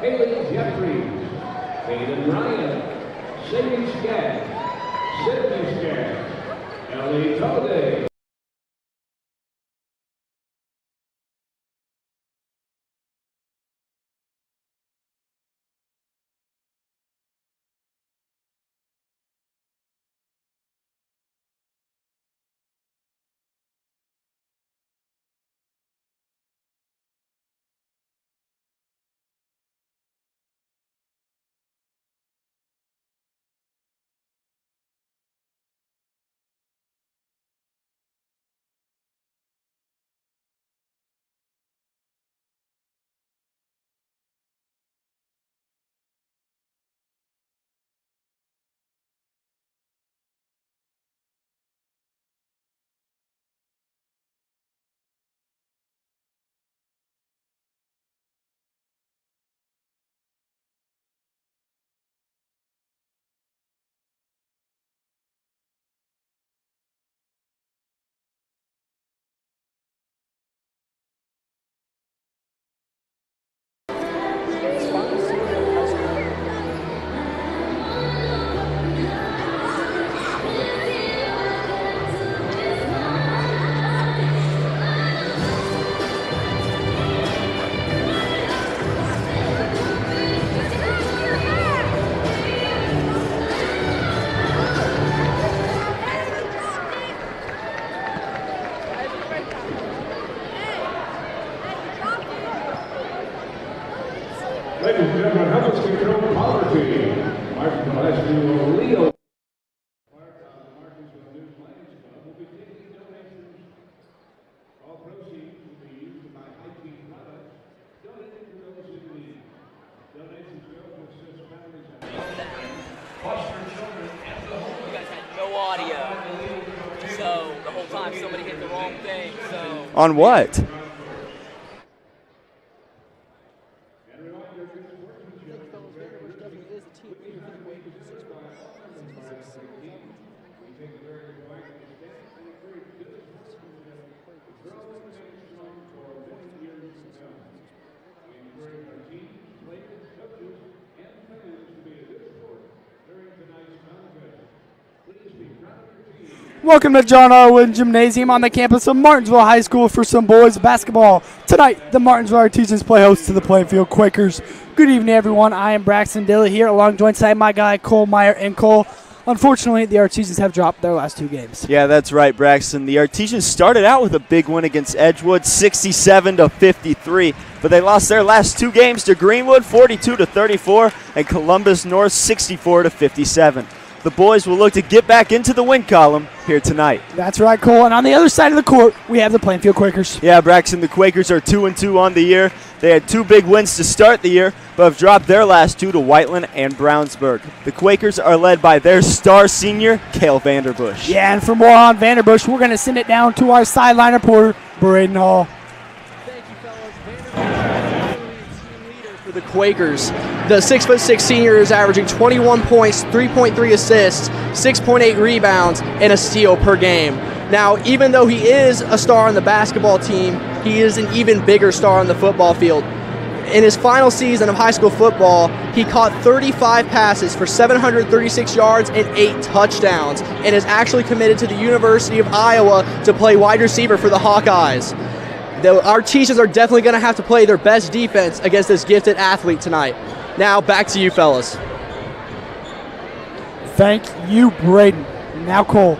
Haley Jeffries, Hayden Ryan, Sadie Skaggs, Sydney Skaggs, Ellie Tode. Ladies and gentlemen, how much control poverty? Martinsville High School Leo. Martinsville New Lions Club will be taking donations. All proceeds will be used to buy hygiene products donated to those in need. Donations go to assist families and foster children and the homeless. You guys had no audio, so the whole time somebody hit the wrong thing. So on what? Welcome to John R. Wooden Gymnasium on the campus of Martinsville High School for some boys basketball. Tonight, the Martinsville Artesians play host to the Plainfield Quakers. Good evening, everyone. I am Braxton Dilley here, alongside my guy Cole Meyer. And Cole, unfortunately, the Artesians have dropped their last two games. Yeah, that's right, Braxton. The Artesians started out with a big win against Edgewood, 67-53, but they lost their last two games to Greenwood, 42-34, and Columbus North, 64-57. The boys will look to get back into the win column here tonight. That's right, Cole. And on the other side of the court, we have the Plainfield Quakers. Yeah, Braxton, the Quakers are 2-2 on the year. They had two big wins to start the year, but have dropped their last two to Whiteland and Brownsburg. The Quakers are led by their star senior, Cale Vanderbush. Yeah, and for more on Vanderbush, we're going to send it down to our sideline reporter, Braden Hall. Thank you, fellas. Team leader for the Quakers. The 6'6" senior is averaging 21 points, 3.3 assists, 6.8 rebounds, and a steal per game. Now, even though he is a star on the basketball team, he is an even bigger star on the football field. In his final season of high school football, he caught 35 passes for 736 yards and 8 touchdowns, and is actually committed to the University of Iowa to play wide receiver for the Hawkeyes. Our teachers are definitely going to have to play their best defense against this gifted athlete tonight. Now, back to you, fellas. Thank you, Braden. Now, Cole,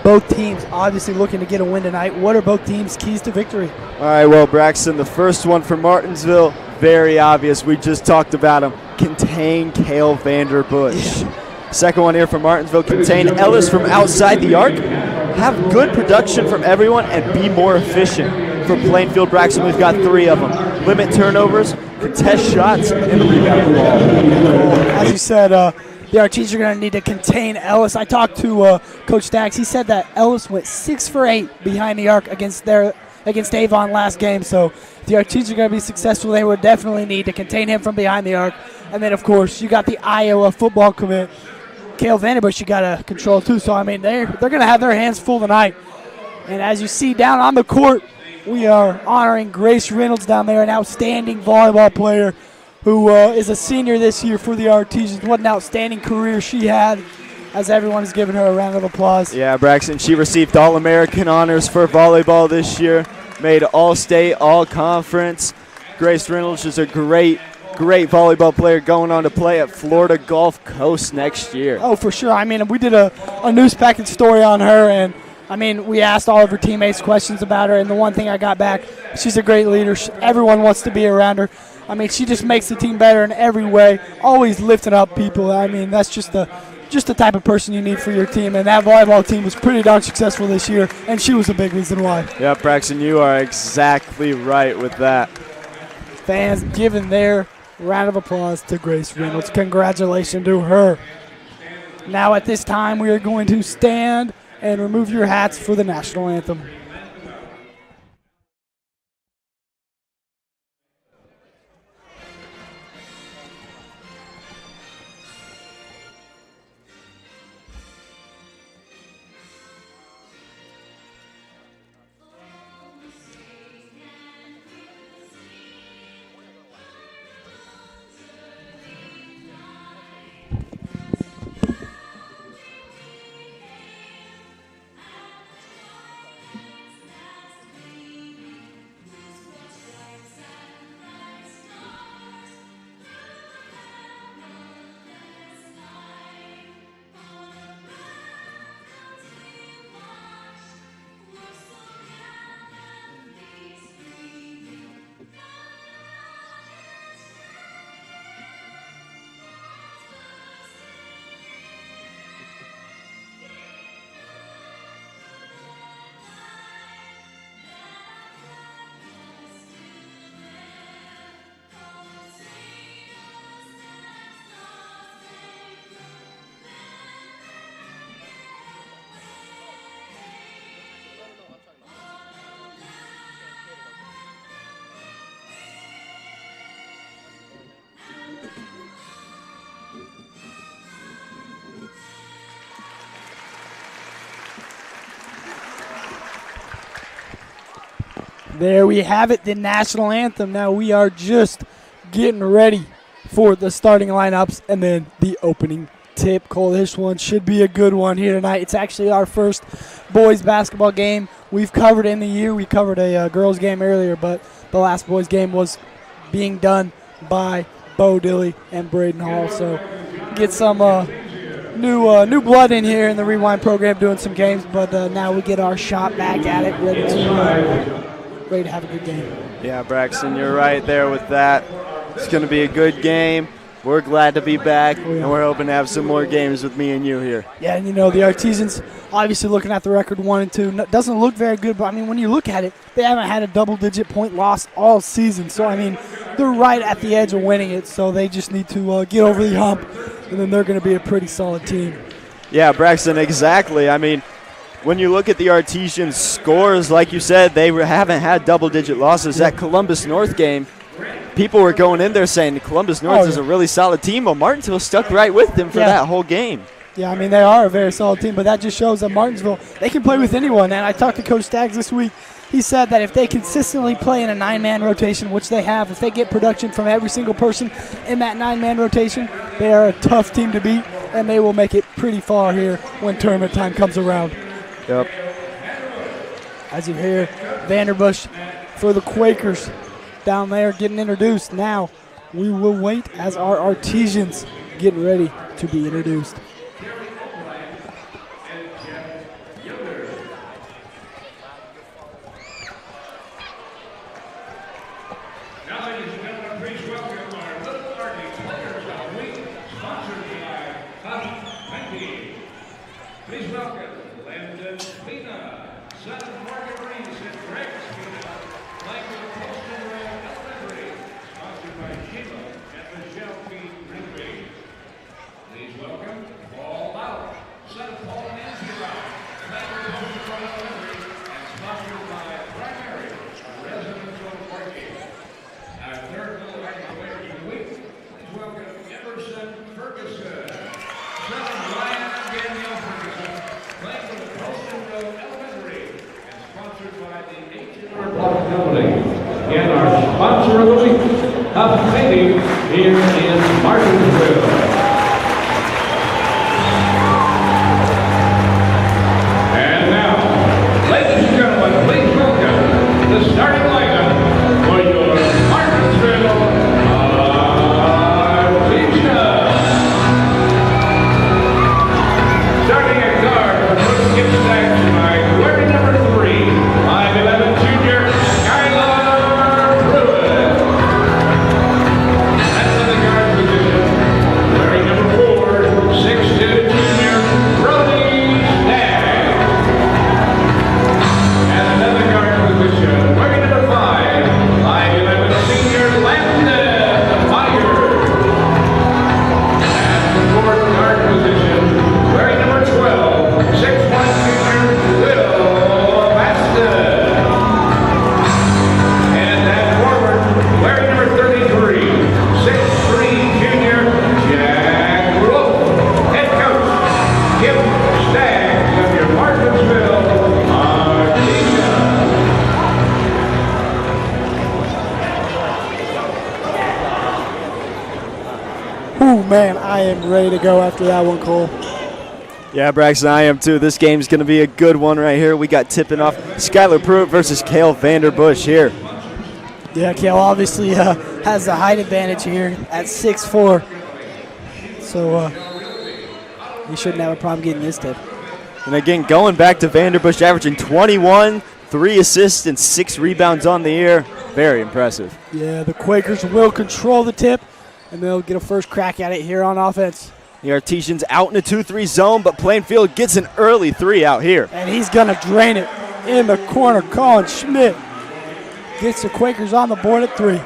both teams obviously looking to get a win tonight. What are both teams' keys to victory? All right, well, Braxton, the first one for Martinsville, very obvious. We just talked about him. Contain Cale Vanderbush. Yeah. Second one here for Martinsville, contain Ellis from outside the arc. Have good production from everyone and be more efficient. For Plainfield, Braxton, we've got 3 of them. Limit turnovers, contest shots, and rebound the ball. As you said, the Artesians are going to need to contain Ellis. I talked to Coach Stacks. He said that Ellis went 6 for 8 behind the arc against Avon last game. So if the Artesians are going to be successful, they would definitely need to contain him from behind the arc. And then, of course, you got the Iowa football commit, Cale Vanderbush, you got to control too. So, I mean, they're going to have their hands full tonight. And as you see down on the court, we are honoring Grace Reynolds down there, an outstanding volleyball player who is a senior this year for the Artesians. What an outstanding career she had, as everyone has given her a round of applause. Yeah, Braxton, she received All-American honors for volleyball this year, made All-State, All-Conference. Grace Reynolds is a great volleyball player going on to play at Florida Gulf Coast next year. Oh, for sure. I mean, we did a news package story on her, and, I mean, we asked all of her teammates questions about her, and the one thing I got back, she's a great leader. Everyone wants to be around her. I mean, she just makes the team better in every way, always lifting up people. I mean, that's just the type of person you need for your team, and that volleyball team was pretty darn successful this year, and she was a big reason why. Yeah, Braxton, you are exactly right with that. Fans giving their round of applause to Grace Reynolds. Congratulations to her. Now at this time, we are going to stand and remove your hats for the national anthem. There we have it, the national anthem. Now we are just getting ready for the starting lineups and then the opening tip. Cole, this one should be a good one here tonight. It's actually our first boys basketball game we've covered in the year. We covered a girls game earlier, but the last boys game was being done by Bo Dilly and Braden Hall. So get some new blood in here in the Rewind program doing some games, but now we get our shot back at it, ready to have a good game. Yeah, Braxton, you're right there with that. It's going to be a good game. We're glad to be back, and we're hoping to have some more games with me and you here. Yeah, and the Artesians, obviously looking at the record 1-2, doesn't look very good, but I mean, when you look at it, they haven't had a double-digit point loss all season. So, I mean, they're right at the edge of winning it, so they just need to get over the hump, and then they're going to be a pretty solid team. Yeah, Braxton, exactly. I mean, when you look at the Artesian scores, like you said, they haven't had double-digit losses. That Columbus North game, people were going in there saying Columbus North is a really solid team. Well, Martinsville stuck right with them for that whole game. Yeah, I mean, they are a very solid team, but that just shows that Martinsville, they can play with anyone. And I talked to Coach Staggs this week. He said that if they consistently play in a 9-man rotation, which they have, if they get production from every single person in that 9-man rotation, they are a tough team to beat, and they will make it pretty far here when tournament time comes around. Yep. As you hear, Vanderbush for the Quakers down there getting introduced. Now we will wait as our Artesians get ready to be introduced. Now, ladies and gentlemen, please welcome our Little Army Players of the Week, sponsored by Plainfield. Please welcome Landon Pena, son of Margaret Reese and Greg Pena, Michael Poston Royal Elementary, sponsored by Sheila and Michelle P. Rigby. Please welcome And our sponsor of the week, Tough Painting here in Martinsville. And now, ladies and gentlemen, please welcome the starting lineup for your Martinsville Artesia. Starting at guard for Coach Skip Stacks by wearing number 3, 5'11" junior Skylar Pruitt. At the guard position, wearing number 4, 6'2" junior Brody Staggs. At another guard position, wearing number 5, 5'11" senior Landon Myers. At the fourth guard position, wearing number 12, 6'1" junior Will Baston. And at forward, wearing number 33, 6'3" junior Jack Wolf. Head coach, Skip Staggs of your Martinsville Artesia. Ooh, man, I am ready to go after that one, Cole. Yeah, Braxton, I am too. This game's going to be a good one right here. We got tipping off Skylar Pruitt versus Kale Vanderbush here. Yeah, Kale obviously has the height advantage here at 6'4". So he shouldn't have a problem getting this tip. And again, going back to Vanderbush, averaging 21, 3 assists, and 6 rebounds on the year. Very impressive. Yeah, the Quakers will control the tip, and they'll get a first crack at it here on offense. The Artesians out in a 2-3 zone, but Plainfield gets an early 3 out here. And he's going to drain it in the corner. Colin Schmidt gets the Quakers on the board at 3.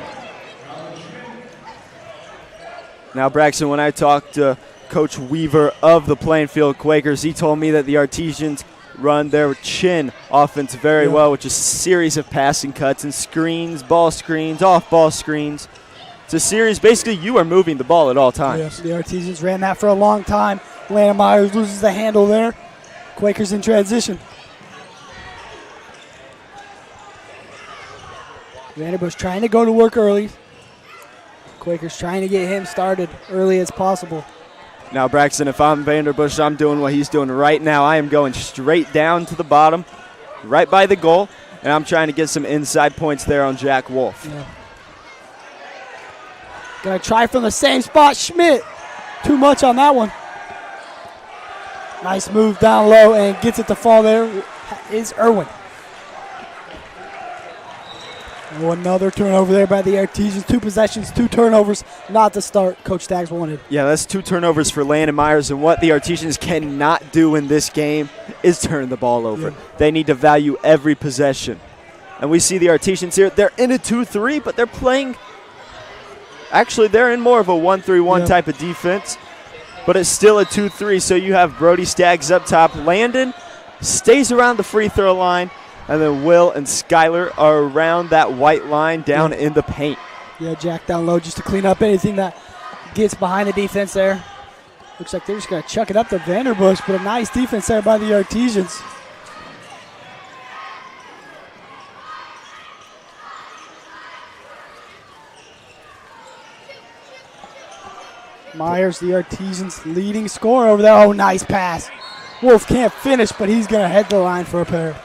Now, Braxton, when I talked to Coach Weaver of the Plainfield Quakers, he told me that the Artesians run their chin offense very well, which is a series of passing cuts and screens, ball screens, off-ball screens. It's a series, basically, you are moving the ball at all times. Yes, the Artesians ran that for a long time. Landon Myers loses the handle there. Quakers in transition. Vanderbush trying to go to work early. Quakers trying to get him started early as possible. Now, Braxton, if I'm Vanderbush, I'm doing what he's doing right now. I am going straight down to the bottom, right by the goal, and I'm trying to get some inside points there on Jack Wolf. Yeah. Gonna try from the same spot. Schmidt, too much on that one. Nice move down low and gets it to fall there is Irwin. Oh, another turnover there by the Artesians. 2 possessions, 2 turnovers. Not the start Coach Staggs wanted. Yeah, that's 2 turnovers for Landon Myers, and what the Artesians cannot do in this game is turn the ball over. Yeah. They need to value every possession. And we see the Artesians here. They're in a 2-3, but they're playing – actually, they're in more of a 1-3-1 type of defense, but it's still a 2-3, so you have Brody Staggs up top. Landon stays around the free throw line, and then Will and Skylar are around that white line down in the paint. Yeah, Jack down low just to clean up anything that gets behind the defense there. Looks like they're just going to chuck it up to Vanderbush, but a nice defense there by the Artesians. Myers, the Artesians' leading scorer over there. Oh, nice pass. Wolf can't finish, but he's going to head the line for a pair.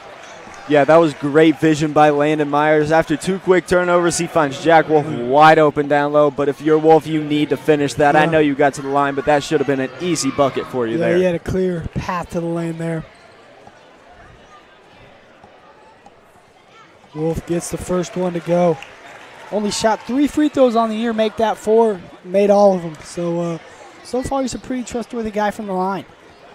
Yeah, that was great vision by Landon Myers. After 2 quick turnovers, he finds Jack Wolf wide open down low. But if you're Wolf, you need to finish that. I know you got to the line, but that should have been an easy bucket for you there. Yeah, he had a clear path to the lane there. Wolf gets the first one to go. Only shot 3 free throws on the year, make that 4, made all of them. So far he's a pretty trustworthy guy from the line.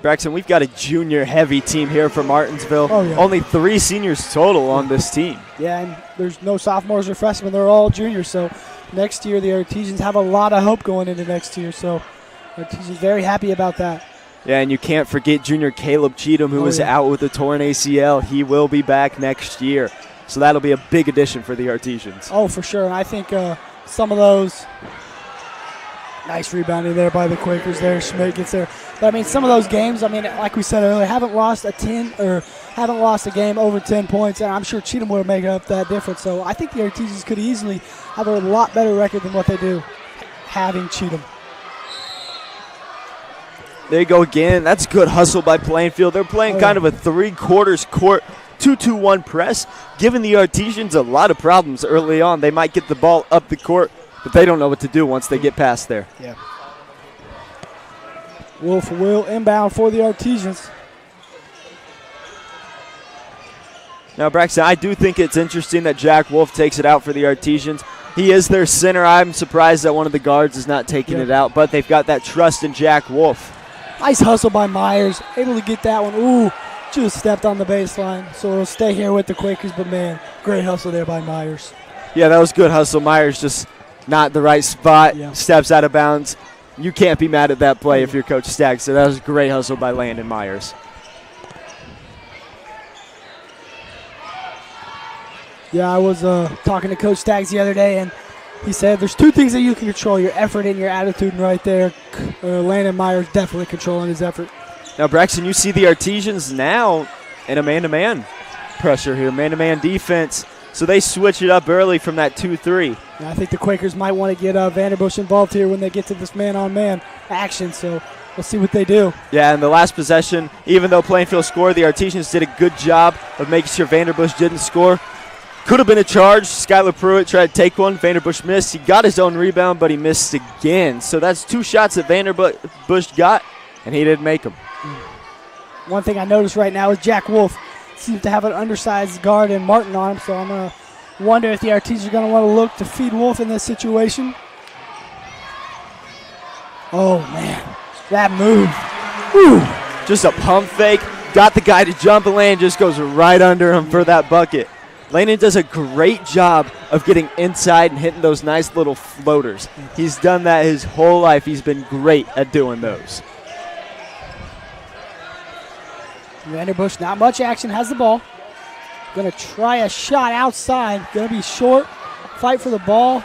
Braxton, we've got a junior-heavy team here from Martinsville. Oh, yeah. Only 3 seniors total on this team. Yeah, and there's no sophomores or freshmen. They're all juniors. So next year the Artesians have a lot of hope going into next year. So Artesians very happy about that. Yeah, and you can't forget junior Caleb Cheatham, who was out with a torn ACL. He will be back next year. So that'll be a big addition for the Artesians. Oh, for sure. And I think some of those nice rebounding there by the Quakers there. Schmidt gets there. But, I mean, some of those games, I mean, like we said earlier, haven't lost a 10 or haven't lost a game over 10 points, and I'm sure Cheatham will make up that difference. So I think the Artesians could easily have a lot better record than what they do having Cheatham. There you go again. That's good hustle by Plainfield. They're playing kind of a three-quarters court 2-2-1 press, giving the Artesians a lot of problems early on. They might get the ball up the court, but they don't know what to do once they get past there. Yeah. Wolf will inbound for the Artesians. Now, Braxton, I do think it's interesting that Jack Wolf takes it out for the Artesians. He is their center. I'm surprised that one of the guards is not taking it out, but they've got that trust in Jack Wolf. Nice hustle by Myers, able to get that one. Ooh, just stepped on the baseline. So it'll stay here with the Quakers, but man, great hustle there by Myers. Yeah, that was good hustle. Myers just not the right spot, steps out of bounds. You can't be mad at that play if you're Coach Staggs. So that was a great hustle by Landon Myers. Yeah, I was talking to Coach Staggs the other day, and he said there's two things that you can control, your effort and your attitude, and right there, Landon Myers definitely controlling his effort. Now, Braxton, you see the Artesians now in a man-to-man pressure here, man-to-man defense. So they switch it up early from that 2-3. Yeah, I think the Quakers might want to get Vanderbush involved here when they get to this man-on-man action, so we'll see what they do. Yeah, in the last possession, even though Plainfield scored, the Artesians did a good job of making sure Vanderbush didn't score. Could have been a charge. Skylar Pruitt tried to take one. Vanderbush missed. He got his own rebound, but he missed again. So that's two shots that Vanderbush got, and he didn't make them. One thing I noticed right now is Jack Wolf seems to have an undersized guard and Martin on him, so I'm going to wonder if the Artesians are going to want to look to feed Wolf in this situation. Oh, man, that move. Whew. Just a pump fake. Got the guy to jump, and Landon just goes right under him for that bucket. Landon does a great job of getting inside and hitting those nice little floaters. He's done that his whole life. He's been great at doing those. Vanderbush, not much action, has the ball. Going to try a shot outside. Going to be short. Fight for the ball.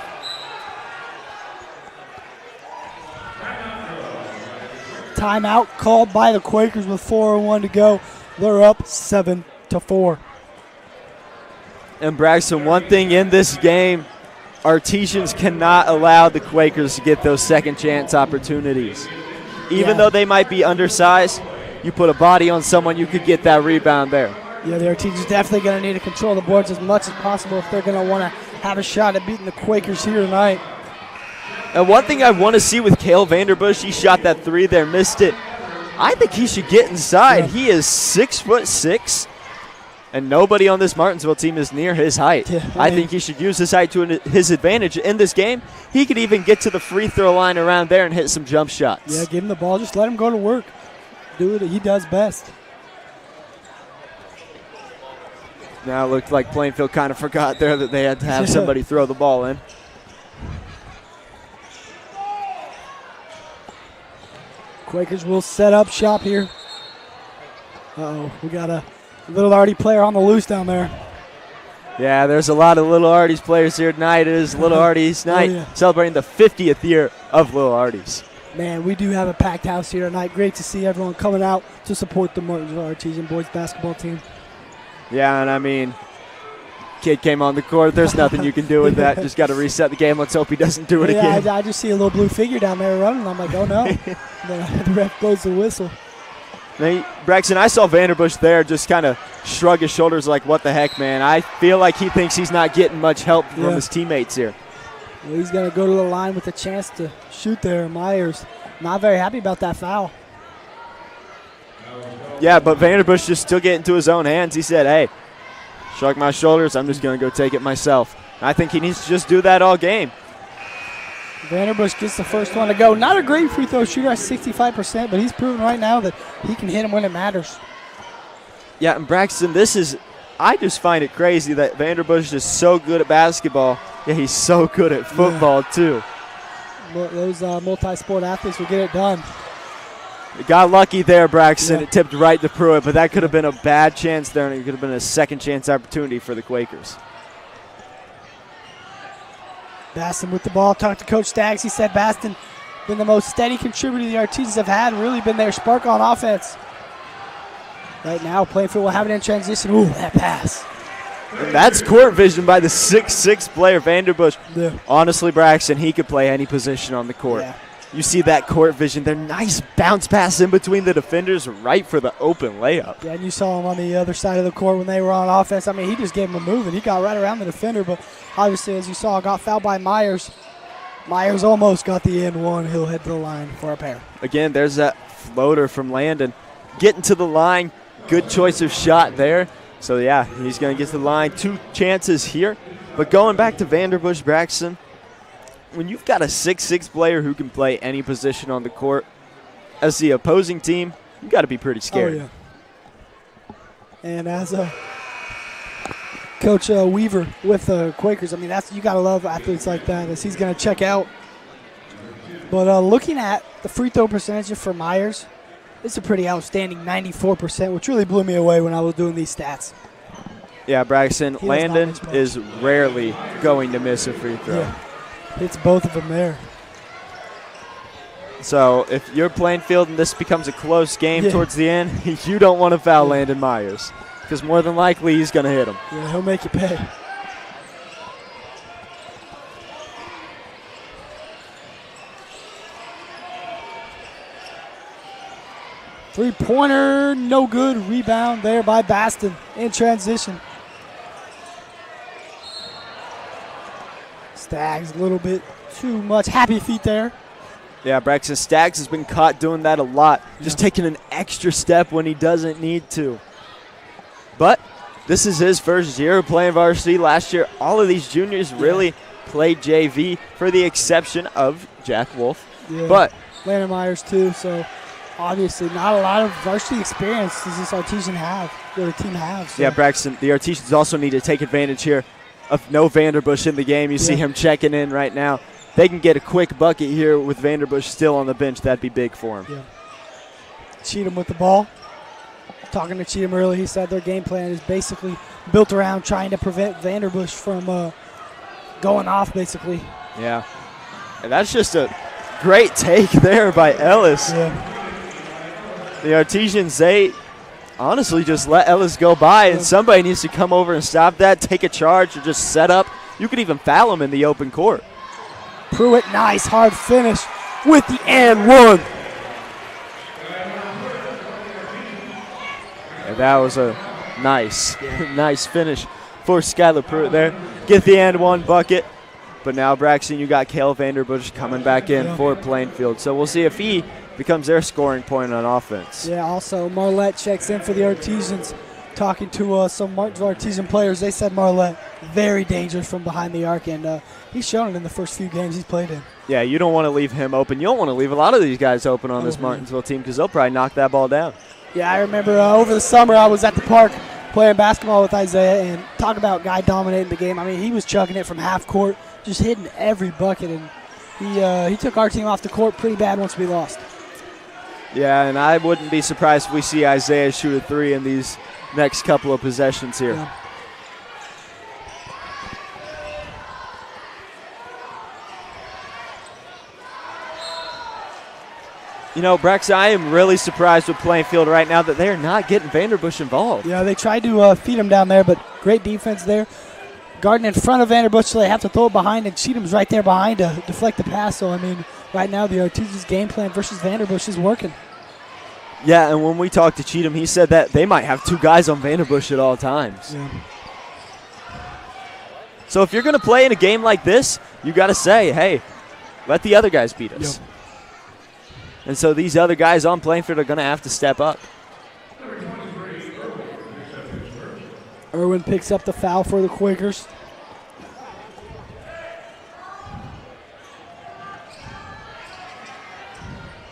Timeout called by the Quakers with 4:01 to go. They're up 7-4. And Braxton, one thing in this game, Artesians cannot allow the Quakers to get those second chance opportunities. Even though they might be undersized, you put a body on someone, you could get that rebound there. Yeah, the Artesians definitely going to need to control the boards as much as possible if they're going to want to have a shot at beating the Quakers here tonight. And one thing I want to see with Cale Vanderbush, he shot that three there, missed it. I think he should get inside. He is 6'6", and nobody on this Martinsville team is near his height. Yeah, I think he should use his height to his advantage in this game. He could even get to the free throw line around there and hit some jump shots. Yeah, give him the ball. Just let him go to work. Do what he does best. Now it looked like Plainfield kind of forgot there that they had to have somebody throw the ball in. Quakers will set up shop here. Uh-oh, we got a Little Artie player on the loose down there. Yeah, there's a lot of Little Artie's players here tonight. It is Little Artie's night, celebrating the 50th year of Little Artie's. Man, we do have a packed house here tonight. Great to see everyone coming out to support the Martinsville Artesian boys basketball team. Yeah, and I mean, kid came on the court. There's nothing you can do with that. Just got to reset the game. Let's hope he doesn't do it again. I just see a little blue figure down there running. I'm like, oh no. Then the ref blows the whistle. Now, Braxton, I saw Vanderbush there just kind of shrug his shoulders like, what the heck, man. I feel like he thinks he's not getting much help from his teammates here. Well, he's going to go to the line with a chance to shoot there. Myers not very happy about that foul. Yeah, but Vanderbush just still getting to his own hands. He said, hey, shrug my shoulders. I'm just going to go take it myself. I think he needs to just do that all game. Vanderbush gets the first one to go. Not a great free throw shooter at 65%, but he's proven right now that he can hit him when it matters. Yeah, and Braxton, I just find it crazy that Vanderbush is so good at basketball. Yeah, he's so good at football, too. Those multi-sport athletes will get it done. Got lucky there, Braxton. It tipped right to Pruitt, but that could have been a bad chance there, and it could have been a second chance opportunity for the Quakers. Baston with the ball. Talked to Coach Staggs. He said Baston been the most steady contributor the Artesians have had, really been their spark on offense. Right now, Plainfield will have it in transition. Ooh, that pass. And that's court vision by the 6'6" player, Vanderbush. Yeah. Honestly, Braxton, he could play any position on the court. Yeah. You see that court vision there. Nice bounce pass in between the defenders right for the open layup. Yeah, and you saw him on the other side of the court when they were on offense. I mean, he just gave him a move, and he got right around the defender. But obviously, as you saw, got fouled by Myers. Myers almost got the end one. He'll head to the line for a pair. Again, there's that floater from Landon. Getting to the line. Good choice of shot there. So, yeah, he's going to get to the line. 2 chances here. But going back to Vanderbush, Braxton, when you've got a 6'6" player who can play any position on the court, as the opposing team, you got to be pretty scared. Oh, yeah. And as Coach Weaver with the Quakers, I mean, you got to love athletes like that, as he's going to check out. But looking at the free throw percentage for Myers, it's a pretty outstanding 94%, which really blew me away when I was doing these stats. Yeah, Braxton, He does not Landon miss much. is rarely going to miss a free throw. Yeah. It's both of them there. So if you're Plainfield and this becomes a close game Yeah. towards the end, you don't want to foul Landon Myers, because more than likely he's going to hit him. Yeah, he'll make you pay. Three-pointer, no good. Rebound there by Baston in transition. Staggs a little bit too much. Happy feet there. Yeah, Braxton Staggs has been caught doing that a lot, just taking an extra step when he doesn't need to. But this is his first year playing varsity. Last year, all of these juniors really played JV, for the exception of Jack Wolf. Yeah. But Landon Myers too, so obviously not a lot of varsity experience does this Artesian have, or the team have. So. yeah, Braxton, the Artesians also need to take advantage here of no Vanderbush in the game. You see him checking in right now. They can get a quick bucket here with Vanderbush still on the bench. That'd be big for him. Yeah. Cheatham with the ball. Talking to Cheatham earlier, he said their game plan is basically built around trying to prevent Vanderbush from going off, basically. Yeah. And that's just a great take there by Ellis. Yeah. The Artesians, they honestly just let Ellis go by, and somebody needs to come over and stop that, take a charge, or just set up. You could even foul him in the open court. Pruitt, nice hard finish with the and one. And that was a nice, nice finish for Skylar Pruitt there. Get the and one bucket. But now, Braxton, you got Cale Vanderbush coming back in for Plainfield. So we'll see if he becomes their scoring point on offense. Yeah, also Marlette checks in for the Artesians. Talking to some Martinsville Artesian players, they said Marlette very dangerous from behind the arc, and he's shown it in the first few games he's played in. Yeah, you don't want to leave him open. You don't want to leave a lot of these guys open on this Martinsville team, because they'll probably knock that ball down. Yeah, I remember over the summer I was at the park playing basketball with Isaiah, and talk about guy dominating the game. I mean, he was chucking it from half court, just hitting every bucket, and he took our team off the court pretty bad once we lost. Yeah, and I wouldn't be surprised if we see Isaiah shoot a three in these next couple of possessions here. Yeah. You know, Brex, I am really surprised with Plainfield right now that they are not getting Vanderbush involved. Yeah, they tried to feed him down there, but great defense there. Guarding in front of Vanderbush, so they have to throw it behind, and Cheatham's right there behind to deflect the pass. So, I mean, right now the Artesians' game plan versus Vanderbush is working. Yeah, and when we talked to Cheatham, he said that they might have two guys on Vanderbush at all times. Yeah. So if you're going to play in a game like this, you got to say, hey, let the other guys beat us. Yep. And so these other guys on Plainfield are going to have to step up. Irwin picks up the foul for the Quakers.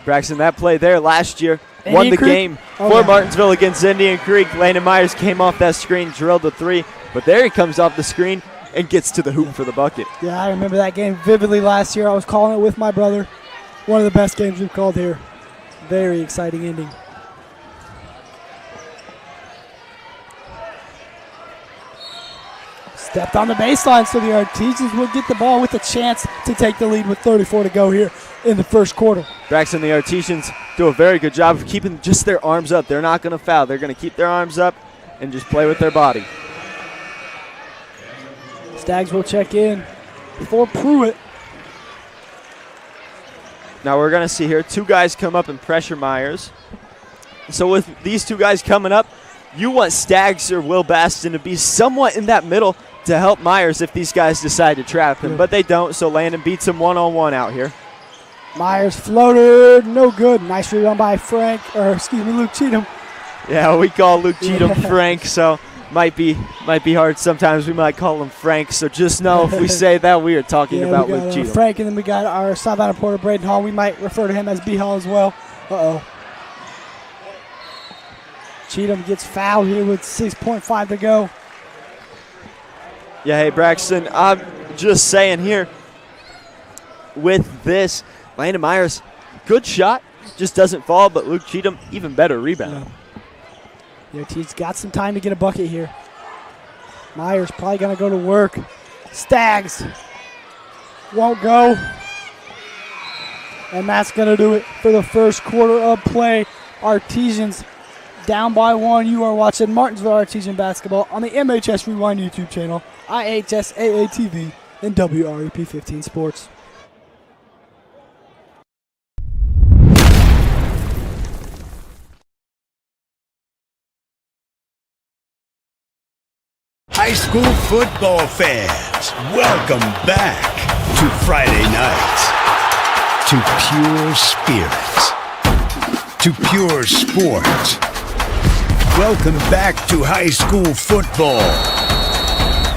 Braxton, that play there last year Indian won the Creek? game Oh, for yeah. Martinsville against Indian Creek. Landon Myers came off that screen, drilled the three, but there he comes off the screen and gets to the hoop for the bucket. Yeah, I remember that game vividly last year. I was calling it with my brother. One of the best games we've called here. Very exciting ending. Stepped on the baseline, so the Artesians will get the ball with a chance to take the lead with 34 to go here in the first quarter. Braxton, the Artesians do a very good job of keeping just their arms up. They're not going to foul. They're going to keep their arms up and just play with their body. Stags will check in for Pruitt. Now we're going to see here 2 guys come up and pressure Myers. So with these 2 guys coming up, you want Stags or Will Baston to be somewhat in that middle to help Myers if these guys decide to trap him. But they don't, so Landon beats him one-on-one out here. Myers floated, no good. Nice rebound by Luke Cheatham. Yeah, we call Luke Cheatham Frank, so might be hard sometimes. We might call him Frank, so just know if we say that, we are talking about Luke Cheatham. Frank, and then we got our sideline reporter, Braden Hall. We might refer to him as B Hall as well. Uh-oh. Cheatham gets fouled here with 6.5 to go. Yeah, hey, Braxton, I'm just saying here, with this, Landon Myers, good shot, just doesn't fall, but Luke Cheatham, even better rebound. Yeah, he's got some time to get a bucket here. Myers probably going to go to work. Stags won't go. And that's going to do it for the first quarter of play. Artesians down by 1. You are watching Martinsville Artesian basketball on the MHS Rewind YouTube channel, IHS AATV, and WREP 15 Sports. High school football fans, welcome back to Friday nights, to pure spirits, to pure sports. Welcome back to high school football.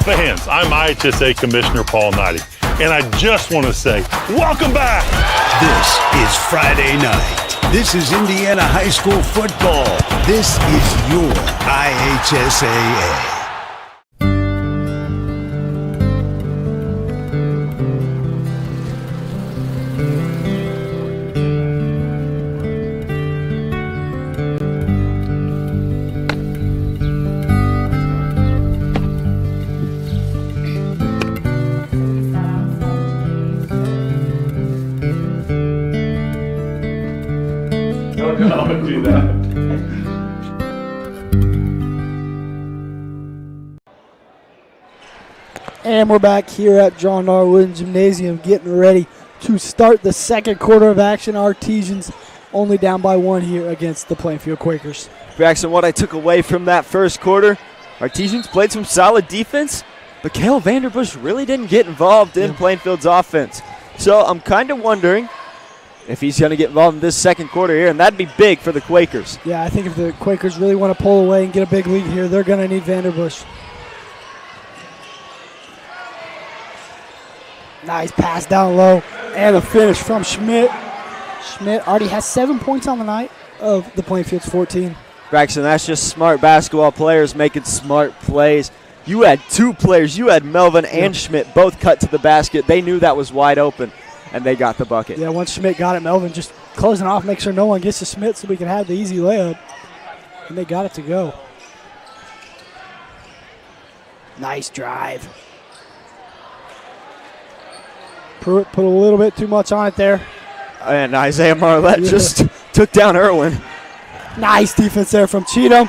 Fans, I'm IHSA Commissioner Paul Knighty, and I just want to say, welcome back! This is Friday night. This is Indiana high school football. This is your IHSAA. Don't do that. And we're back here at John R. Wooden Gymnasium getting ready to start the second quarter of action. Artesians only down by 1 here against the Plainfield Quakers. Braxton, what I took away from that first quarter, Artesians played some solid defense, but Cale Vanderbush really didn't get involved in Plainfield's offense. So I'm kind of wondering if he's going to get involved in this second quarter here, and that'd be big for the Quakers. Yeah, I think if the Quakers really want to pull away and get a big lead here, they're going to need Vanderbush. Nice pass down low, and a finish from Schmidt. Schmidt already has 7 points on the night of the Plainfield's 14. Braxton, that's just smart basketball players making smart plays. You had 2 players. You had Melvin and Schmidt both cut to the basket. They knew that was wide open, and they got the bucket. Yeah, once Schmidt got it, Melvin just closing off, make sure no one gets to Schmidt so we can have the easy layup. And they got it to go. Nice drive. Pruitt put a little bit too much on it there. And Isaiah Marlette just took down Irwin. Nice defense there from Cheatham.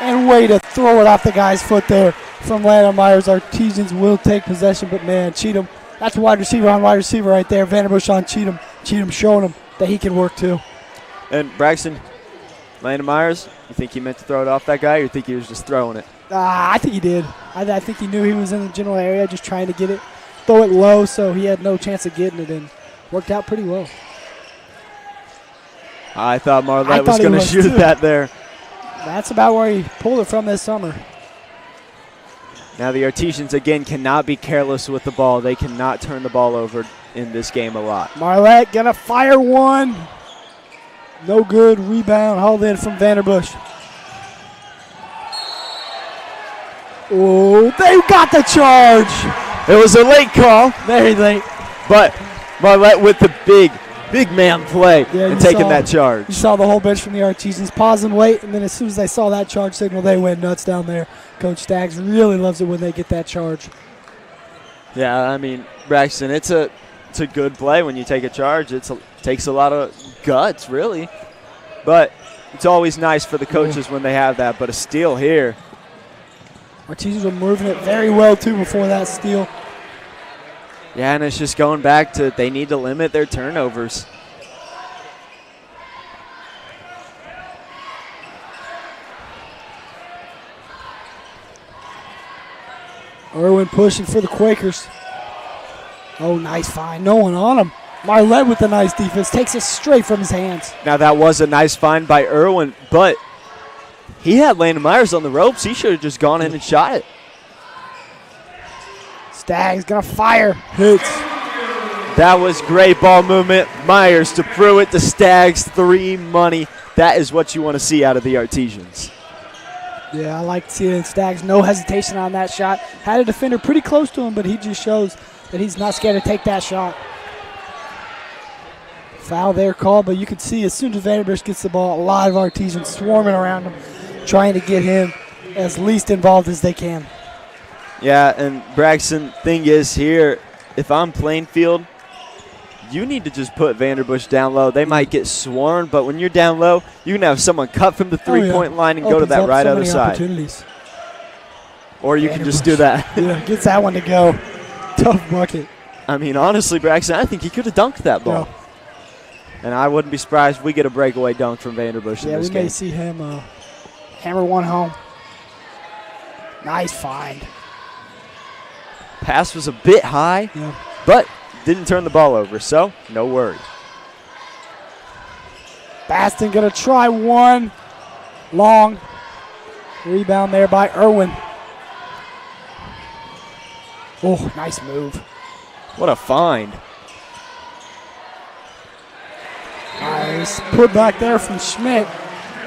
And way to throw it off the guy's foot there from Landon Myers. Artesians will take possession, but man, Cheatham, that's wide receiver on wide receiver right there. Vanderbush on Cheatham. Cheatham showing him that he can work too. And Braxton, Landon Myers, you think he meant to throw it off that guy, or you think he was just throwing it? I think he did. I think he knew he was in the general area, just trying to get it, throw it low, so he had no chance of getting it in. Worked out pretty well. I thought Marlette was going to shoot that there. That's about where he pulled it from this summer. Now the Artesians, again, cannot be careless with the ball. They cannot turn the ball over in this game a lot. Marlette going to fire one. No good. Rebound hauled in from Vanderbush. Oh, they got the charge. It was a late call. Very late. But Marlette with the big man play and taking that charge. You saw the whole bench from the Artesians pause and wait, and then as soon as they saw that charge signal, they went nuts down there. Coach Staggs really loves it when they get that charge. Yeah, I mean, Braxton, it's a it's a good play when you take a charge. It takes a lot of guts, really. But it's always nice for the coaches when they have that. But a steal here. Martinez were moving it very well, too, before that steal. Yeah, and it's just going back to they need to limit their turnovers. Irwin pushing for the Quakers. Oh, nice find. No one on him. Marlette with a nice defense. Takes it straight from his hands. Now, that was a nice find by Irwin, but he had Landon Myers on the ropes. He should have just gone in and shot it. Stags gonna fire. Hits. That was great ball movement. Myers to Pruitt to Stags. 3 money. That is what you want to see out of the Artesians. Yeah, I like seeing Stags. No hesitation on that shot. Had a defender pretty close to him, but he just shows that he's not scared to take that shot. Foul there called, but you can see as soon as Vanderbilt gets the ball, a lot of Artesians swarming around him, trying to get him as least involved as they can. Yeah, and Braxton, thing is here, if I'm Plainfield, you need to just put Vanderbush down low. They might get swarmed, but when you're down low, you can have someone cut from the three-point line and go to that right other side. Or you can just do that. Yeah, gets that one to go. Tough bucket. I mean, honestly, Braxton, I think he could have dunked that ball. Yeah. And I wouldn't be surprised if we get a breakaway dunk from Vanderbush in this game. Yeah, we may see him hammer one home. Nice find. Pass was a bit high, but didn't turn the ball over, so no worries. Baston going to try one. Long. Rebound there by Irwin. Oh, nice move. What a find. Nice put back there from Schmidt.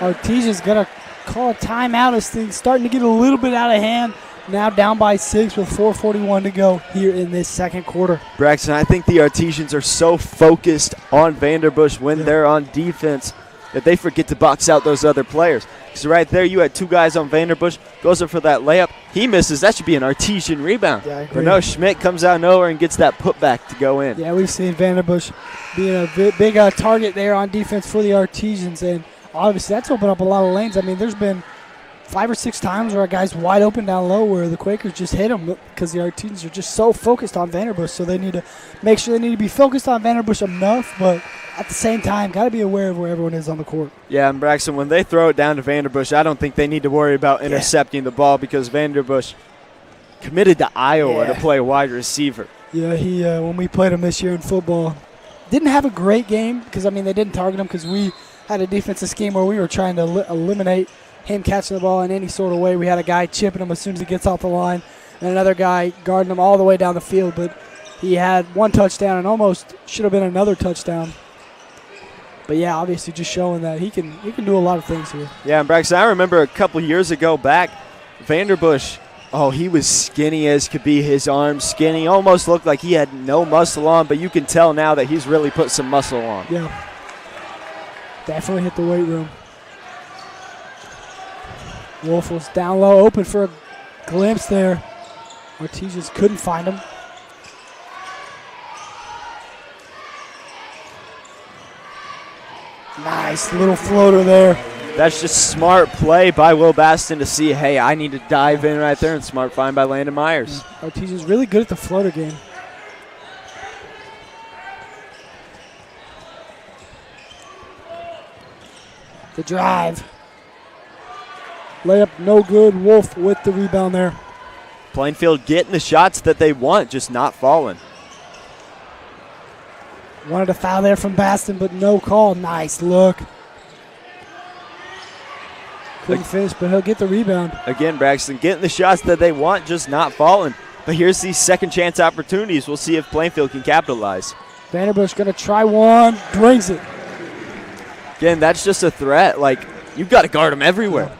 Artesian's going to call a timeout. This thing's starting to get a little bit out of hand. Now down by 6 with 4:41 to go here in this second quarter. Braxton, I think the Artesians are so focused on Vanderbush when they're on defense that they forget to box out those other players. Because right there, you had 2 guys on Vanderbush, goes up for that layup. He misses. That should be an Artesian rebound. Yeah, I agree. But no, Schmidt comes out of nowhere and gets that putback to go in. Yeah, we've seen Vanderbush being a big target there on defense for the Artesians, and obviously that's opened up a lot of lanes. I mean, there's been 5 or 6 times where a guy's wide open down low where the Quakers just hit him because the Artesians are just so focused on Vanderbush. So they need to make sure they need to be focused on Vanderbush enough, but at the same time, got to be aware of where everyone is on the court. Yeah, and Braxton, when they throw it down to Vanderbush, I don't think they need to worry about intercepting the ball because Vanderbush committed to Iowa to play wide receiver. Yeah, he when we played him this year in football, didn't have a great game because, I mean, they didn't target him because we had a defensive scheme where we were trying to eliminate him catching the ball in any sort of way. We had a guy chipping him as soon as he gets off the line and another guy guarding him all the way down the field. But he had 1 touchdown and almost should have been another touchdown. But, yeah, obviously just showing that he can do a lot of things here. Yeah, and Braxton, I remember a couple years ago back, Vanderbush, he was skinny as could be. His arms skinny. Almost looked like he had no muscle on, but you can tell now that he's really put some muscle on. Yeah. Definitely hit the weight room. Wolf was down low, open for a glimpse there. Artesians couldn't find him. Nice little floater there. That's just smart play by Will Baston to see, hey, I need to dive in right there, and smart find by Landon Myers. Yeah. Artesians really good at the floater game. The drive. Layup no good. Wolf with the rebound there. Plainfield getting the shots that they want, just not falling. Wanted a foul there from Baston, but no call. Nice look. Couldn't finish, but he'll get the rebound. Again, Braxton getting the shots that they want, just not falling. But here's these second chance opportunities. We'll see if Plainfield can capitalize. Vanderbilt's going to try one. Brings it. Again, that's just a threat. Like, you've got to guard him everywhere.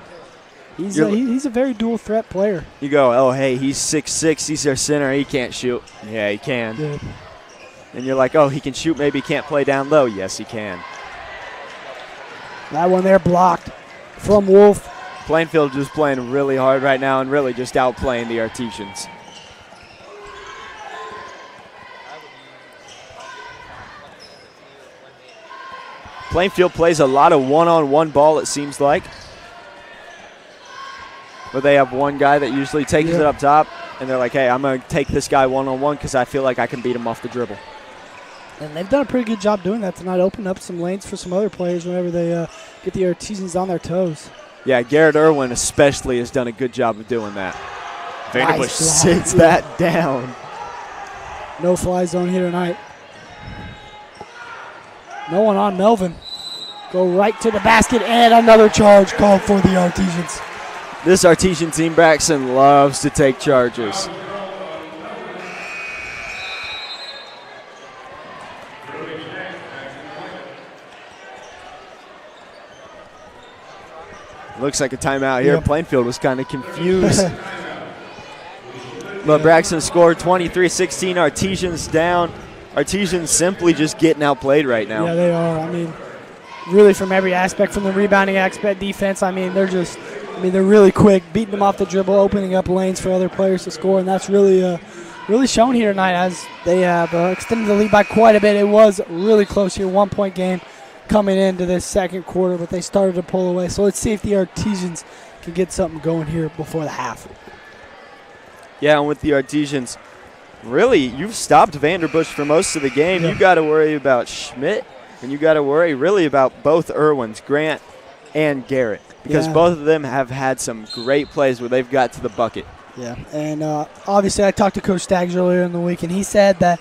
He's a very dual threat player. You go, oh, hey, he's 6'6", he's their center, he can't shoot. Yeah, he can. Yeah. And you're like, oh, he can shoot, maybe he can't play down low. Yes, he can. That one there blocked from Wolf. Plainfield just playing really hard right now and really just outplaying the Artesians. Plainfield plays a lot of one-on-one ball, it seems like. Where they have one guy that usually takes it up top, and they're like, hey, I'm going to take this guy one-on-one because I feel like I can beat him off the dribble. And they've done a pretty good job doing that tonight, opening up some lanes for some other players whenever they get the Artesians on their toes. Yeah, Garrett Irwin especially has done a good job of doing that. Vanderbush Nice sits that down. No fly zone here tonight. No one on Melvin. Go right to the basket, and another charge called for the Artesians. This Artesian team, Braxton, loves to take charges. Looks like a timeout here. Yep. Plainfield was kind of confused. But Braxton scored 23-16. Artesians down. Artesians simply just getting outplayed right now. Yeah, they are. I mean, really from every aspect, from the rebounding aspect, defense. I mean, they're really quick, beating them off the dribble, opening up lanes for other players to score, and that's really shown here tonight as they have extended the lead by quite a bit. It was really close here, 1-point game coming into this second quarter, but they started to pull away. So let's see if the Artesians can get something going here before the half. Yeah, and with the Artesians, really, you've stopped Vanderbush for most of the game. Yeah. You got to worry about Schmidt, and you got to worry really about both Irwins, Grant and Garrett, because both of them have had some great plays where they've got to the bucket. Yeah, and obviously I talked to Coach Staggs earlier in the week, and he said that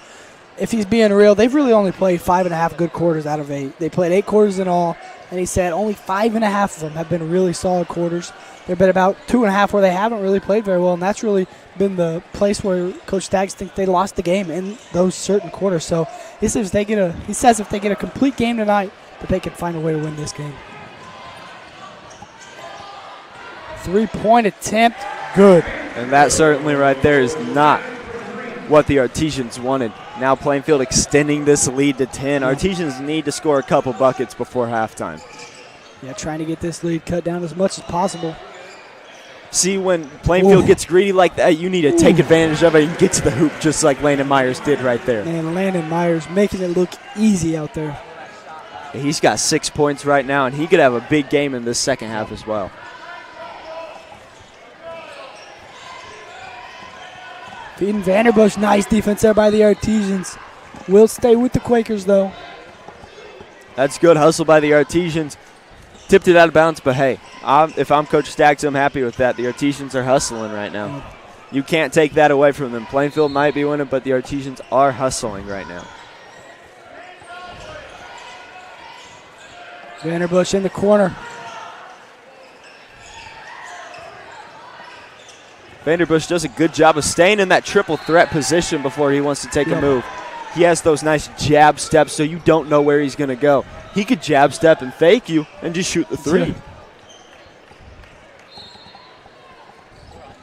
if he's being real, they've really only played 5.5 good quarters out of 8. They played 8 quarters in all, and he said only 5.5 of them have been really solid quarters. There have been about 2.5 where they haven't really played very well, and that's really been the place where Coach Staggs thinks they lost the game in those certain quarters. So he says if they get a complete game tonight, that they can find a way to win this game. 3-point attempt, good. And that certainly right there is not what the Artesians wanted. Now Plainfield extending this lead to 10. Artesians need to score a couple buckets before halftime. Yeah, trying to get this lead cut down as much as possible. See, when Plainfield gets greedy like that, you need to take advantage of it and get to the hoop just like Landon Myers did right there. And Landon Myers making it look easy out there. He's got 6 points right now, and he could have a big game in this second half as well. Feeding Vanderbush, nice defense there by the Artesians. Will stay with the Quakers, though. That's good hustle by the Artesians. Tipped it out of bounds, but hey, if I'm Coach Staggs, I'm happy with that. The Artesians are hustling right now. You can't take that away from them. Plainfield might be winning, but the Artesians are hustling right now. Vanderbush in the corner. Vanderbush does a good job of staying in that triple threat position before he wants to take a move. He has those nice jab steps, so you don't know where he's going to go. He could jab step and fake you and just shoot the three.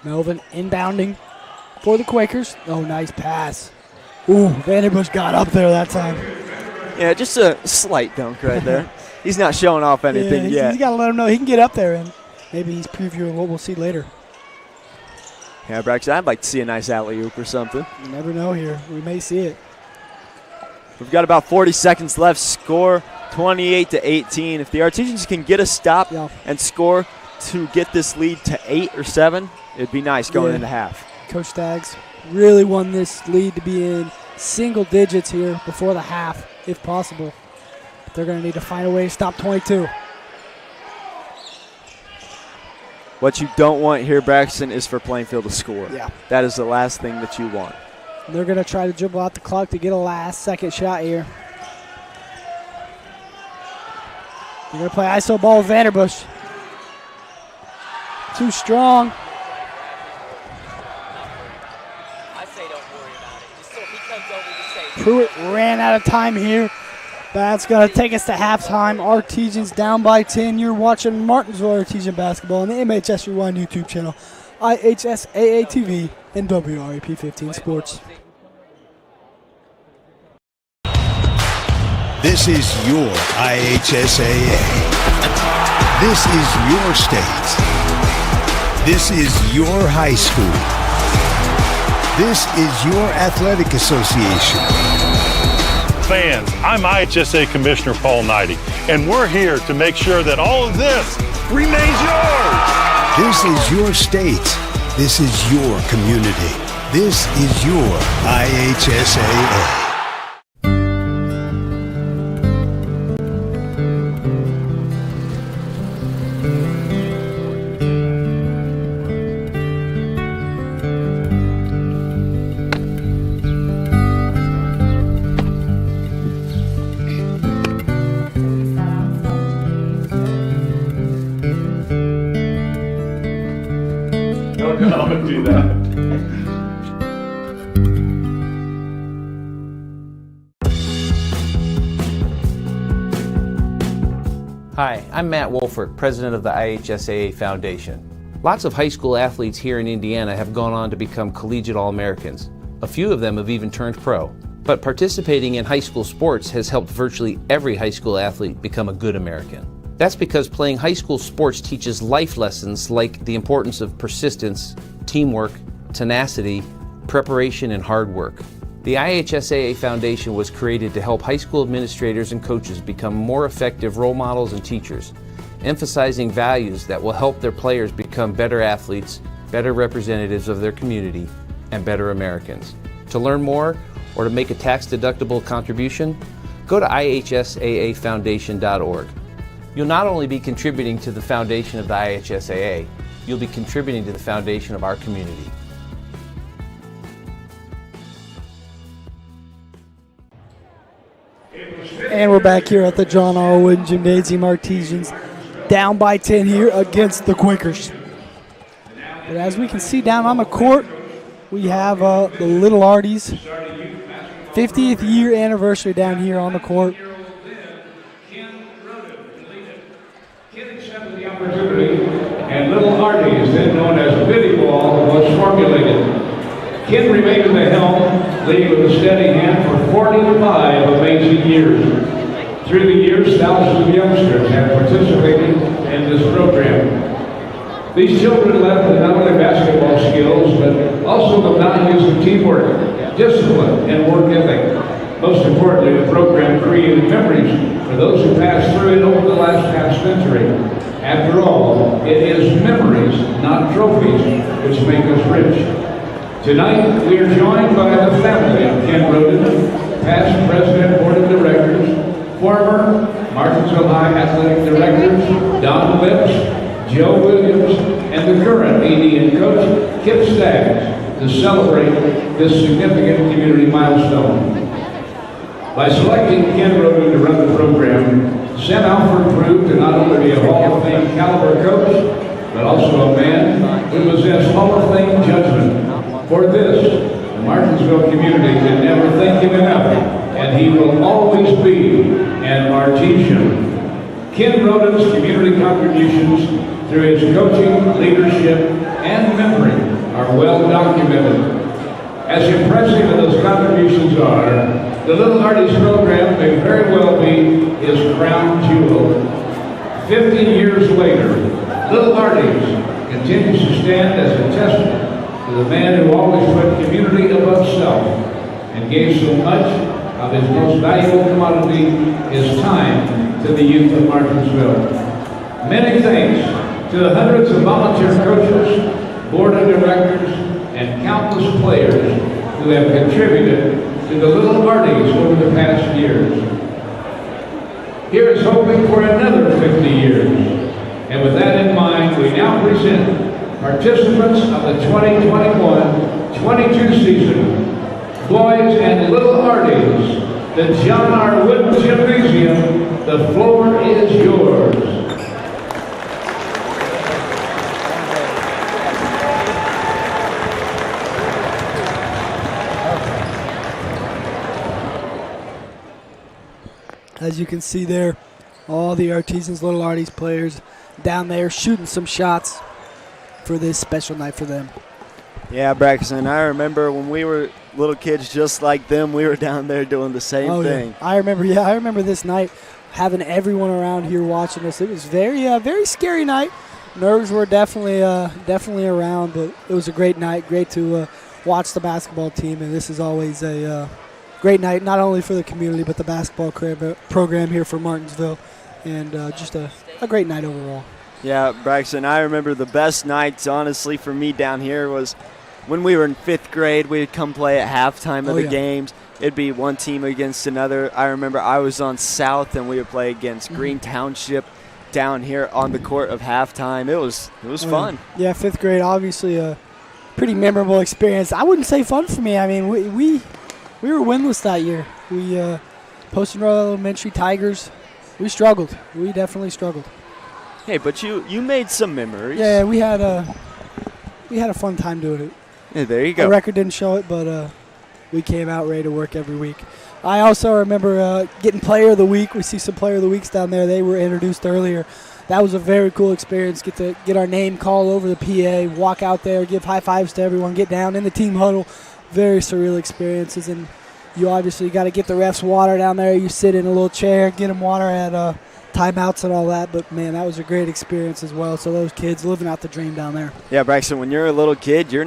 Melvin inbounding for the Quakers. Oh, nice pass. Ooh, Vanderbush got up there that time. Yeah, just a slight dunk right there. He's not showing off anything yet. He's got to let him know he can get up there, and maybe he's previewing what we'll see later. Yeah, Braxton, I'd like to see a nice alley-oop or something. You never know here. We may see it. We've got about 40 seconds left. Score 28-18. If the Artesians can get a stop and score to get this lead to 8 or 7, it'd be nice going into half. Coach Staggs really want this lead to be in single digits here before the half, if possible. But they're going to need to find a way to stop 22. What you don't want here, Braxton, is for Plainfield to score. Yeah. That is the last thing that you want. They're going to try to dribble out the clock to get a last-second shot here. They're going to play iso ball with Vanderbush. Too strong. I say don't worry about it. Just so if he comes over, just say. Pruitt ran out of time here. That's going to take us to halftime. Artesians down by 10. You're watching Martinsville Artesian basketball on the MHS Rewind YouTube channel, IHS AATV, and WREP 15 Sports. This is your IHSAA. This is your state. This is your high school. This is your athletic association. Fans, I'm IHSA Commissioner Paul Knighty, And we're here to make sure that all of this remains yours. This is your state. This is your community. This is your IHSAA. Don't do that. Hi, I'm Matt Wolfert, president of the IHSAA Foundation. Lots of high school athletes here in Indiana have gone on to become collegiate All-Americans. A few of them have even turned pro. But participating in high school sports has helped virtually every high school athlete become a good American. That's because playing high school sports teaches life lessons like the importance of persistence, teamwork, tenacity, preparation, and hard work. The IHSAA Foundation was created to help high school administrators and coaches become more effective role models and teachers, emphasizing values that will help their players become better athletes, better representatives of their community, and better Americans. To learn more or to make a tax-deductible contribution, go to ihsaafoundation.org. You'll not only be contributing to the foundation of the IHSAA, you'll be contributing to the foundation of our community. And we're back here at the John R. Wooden Gymnasium. Artesians down by 10 here against the Quakers. But as we can see down on the court, we have the Little Arties 50th year anniversary down here on the court. And Little Arties, then known as Biddy Ball, was formulated. Ken remained at the helm, leading with a steady hand for 45 amazing years. Through the years, thousands of youngsters have participated in this program. These children left with not only basketball skills, but also the values of teamwork, discipline, and work ethic. Most importantly, the program created memories for those who passed through it over the last half century. After all, it is memories, not trophies, which make us rich. Tonight, we are joined by the family of Ken Roden, past president, board of directors, former Martinsville High athletic directors, Don Lips, Joe Williams, and the current AD and coach, Kip Staggs, to celebrate this significant community milestone. By selecting Ken Roden to run the program, Sam Alford proved to not only be a Hall of Fame caliber coach, but also a man who possessed Hall of Fame judgment. For this, the Martinsville community can never thank him enough, and he will always be an Artesian. Ken Roden's community contributions through his coaching, leadership, and memory are well documented. As impressive as those contributions are, the Little Arties program may very well be his crown jewel. 50 years later, Little Arties continues to stand as a testament to the man who always put community above self and gave so much of his most valuable commodity, his time, to the youth of Martinsville. Many thanks to the hundreds of volunteer coaches, board of directors, and countless players who have contributed to the Little Arties over the past years. Here is hoping for another 50 years. And with that in mind, we now present participants of the 2021-22 season, boys and Little Arties, the John R. Wooden Gymnasium. The floor is yours. As you can see there, all the Artesians, Little Arties players down there shooting some shots for this special night for them. Yeah, Braxton, I remember when we were little kids just like them, we were down there doing the same thing. Yeah. I remember this night having everyone around here watching us. It was very scary night. Nerves were definitely around, but it was a great night. Great to watch the basketball team, and this is always a great night, not only for the community, but the basketball program here for Martinsville. and just a great night overall. Yeah, Braxton, I remember the best nights, honestly, for me down here was when we were in 5th grade. We'd come play at halftime of the games. It'd be one team against another. I remember I was on South, and we would play against Green Township down here on the court of halftime. It was fun. Yeah, 5th grade, obviously a pretty memorable experience. I wouldn't say fun for me. I mean, we were winless that year. We Poston Royal Elementary Tigers, we struggled. We definitely struggled. Hey, but you made some memories. Yeah, we had a fun time doing it. Yeah, there you go. The record didn't show it, but we came out ready to work every week. I also remember getting Player of the Week. We see some Player of the Weeks down there. They were introduced earlier. That was a very cool experience. Get our name called over the PA, walk out there, give high fives to everyone, get down in the team huddle. Very surreal experiences, and you obviously got to get the refs water down there. You sit in a little chair, get them water at timeouts and all that. But, man, that was a great experience as well. So those kids living out the dream down there. Yeah, Braxton, when you're a little kid, you're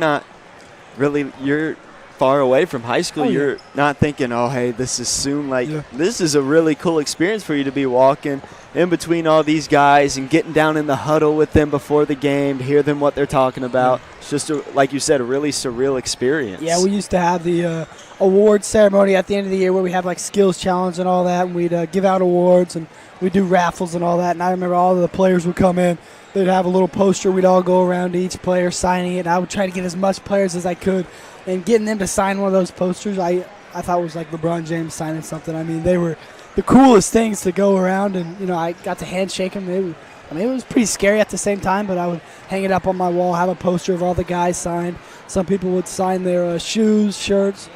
far away from high school. You're not thinking, oh, hey, this is soon. This is a really cool experience for you to be walking in between all these guys and getting down in the huddle with them before the game, to hear them what they're talking about. It's just, like you said, a really surreal experience. Yeah, we used to have the award ceremony at the end of the year where we have skills challenge and all that, and we'd give out awards and we'd do raffles and all that. And I remember all of the players would come in. They'd have a little poster. We'd all go around to each player signing it. I would try to get as much players as I could, and getting them to sign one of those posters, I thought was like LeBron James signing something. I mean, they were the coolest things to go around, and I got to handshake them. It was pretty scary at the same time, but I would hang it up on my wall, have a poster of all the guys signed. Some people would sign their shoes, shirts,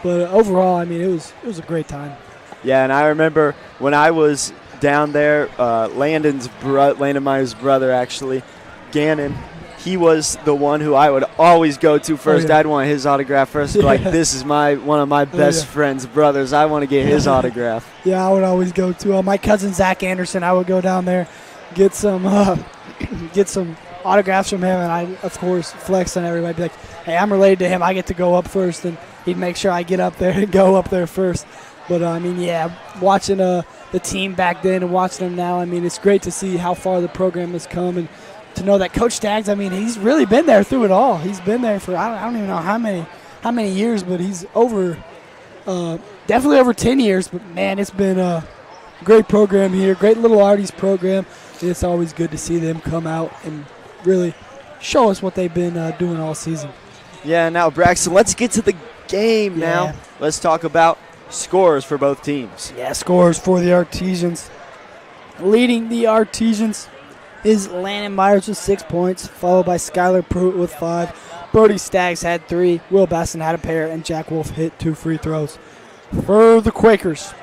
but overall, I mean, it was a great time. Yeah, and I remember when I was down there, Landon Meyer's brother, actually, Gannon, he was the one who I would always go to first. I'd want his autograph first. This is one of my best friend's brothers. I want to get his autograph. Yeah, I would always go to my cousin Zach Anderson. I would go down there, get some autographs from him, and I, of course, flex on everybody. Be like, hey, I'm related to him. I get to go up first, and he'd make sure I get up there and go up there first. But, watching the team back then and watching them now, it's great to see how far the program has come, and to know that Coach Staggs, he's really been there through it all. He's been there for I don't even know how many years, but he's definitely over 10 years. But, man, it's been a great program here, great little Artie's program. It's always good to see them come out and really show us what they've been doing all season. Yeah, now, Braxton, let's get to the game now. Let's talk about scores for both teams. Yeah, scores for the Artesians. Leading the Artesians is Landon Myers with 6 points, followed by Skylar Pruitt with 5. Brody Staggs had 3. Will Basson had a pair, and Jack Wolf hit 2 free throws. For the Quakers,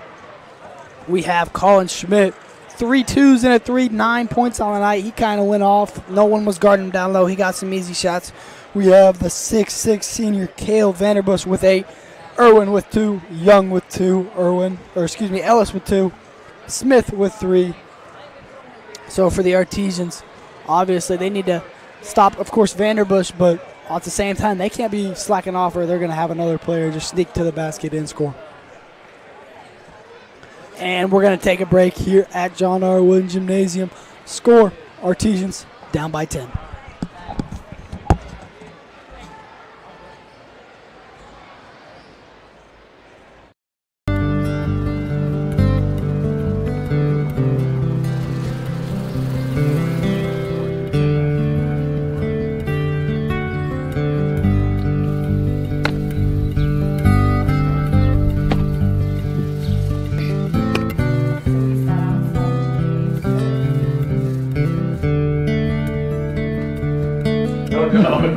we have Colin Schmidt, 3 twos and a 3, 9 points on the night. He kind of went off. No one was guarding him down low. He got some easy shots. We have the 6'6" senior Cale Vanderbush with 8. Irwin with 2. Young with 2. Ellis with 2. Smith with 3. So for the Artesians, obviously they need to stop, of course, Vanderbush, but at the same time they can't be slacking off or they're going to have another player just sneak to the basket and score. And we're going to take a break here at John R. Wooden Gymnasium. Score, Artesians down by 10.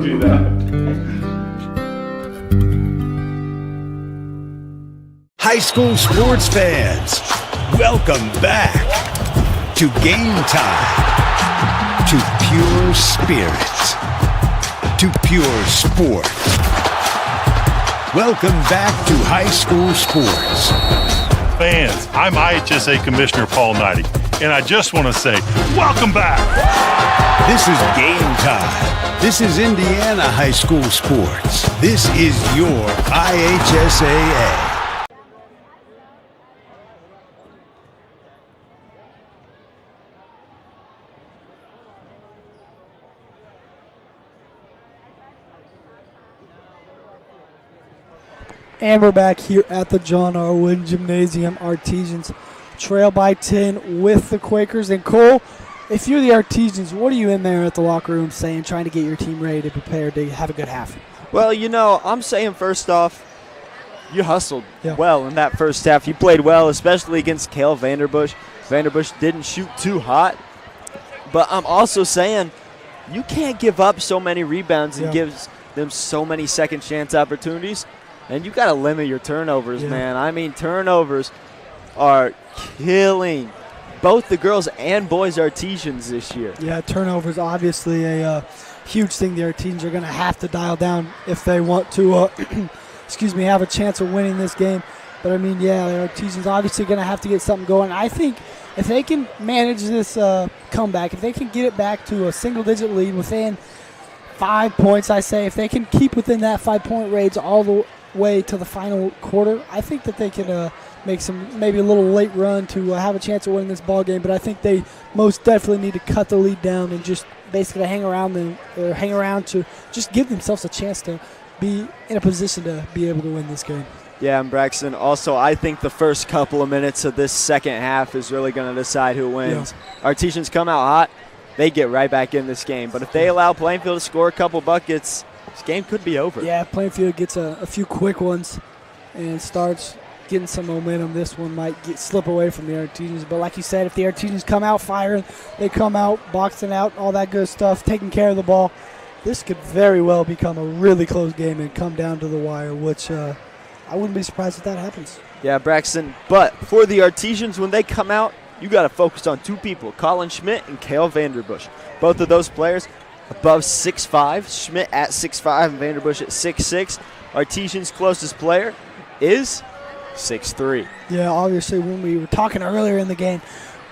Do that. High school sports fans, welcome back to Game Time, to pure spirit, to pure sport. Welcome back to high school sports. Fans, I'm IHSA Commissioner Paul Knighty, and I just want to say, welcome back. This is Game Time. This is Indiana High School Sports. This is your IHSAA. And we're back here at the John R. Wooden Gymnasium. Artesians trail by 10 with the Quakers. And Cole, if you're the Artesians, what are you in there at the locker room saying, trying to get your team ready to prepare to have a good half? Well, I'm saying first off, you hustled Yeah. well in that first half. You played well, especially against Cale Vanderbush. Vanderbush didn't shoot too hot. But I'm also saying you can't give up so many rebounds and give them so many second chance opportunities. And you got to limit your turnovers, man. I mean, turnovers are killing both the girls and boys Artesians this year. Yeah, turnovers obviously a huge thing the Artesians are going to have to dial down if they want to, have a chance of winning this game. But, I mean, the Artesians obviously going to have to get something going. I think if they can manage this comeback, if they can get it back to a single-digit lead within 5 points, I say, if they can keep within that 5-point range all the way to the final quarter, I think that they can make maybe a little late run to have a chance of winning this ball game. But I think they most definitely need to cut the lead down and just basically hang around to just give themselves a chance to be in a position to be able to win this game. Yeah, and Braxton, also, I think the first couple of minutes of this second half is really going to decide who wins. Yeah. Artesians come out hot, they get right back in this game. But if they allow Plainfield to score a couple buckets, this game could be over. Yeah, Plainfield gets a few quick ones and starts getting some momentum. This one might slip away from the Artesians. But like you said, if the Artesians come out firing, they come out boxing out, all that good stuff, taking care of the ball, this could very well become a really close game and come down to the wire, which I wouldn't be surprised if that happens. Yeah, Braxton. But for the Artesians, when they come out, you got to focus on two people, Colin Schmidt and Cale Vanderbush. Both of those players above 6'5", Schmidt at 6'5", and Vanderbush at 6'6". Artesians' closest player is 6'3". Yeah, obviously when we were talking earlier in the game,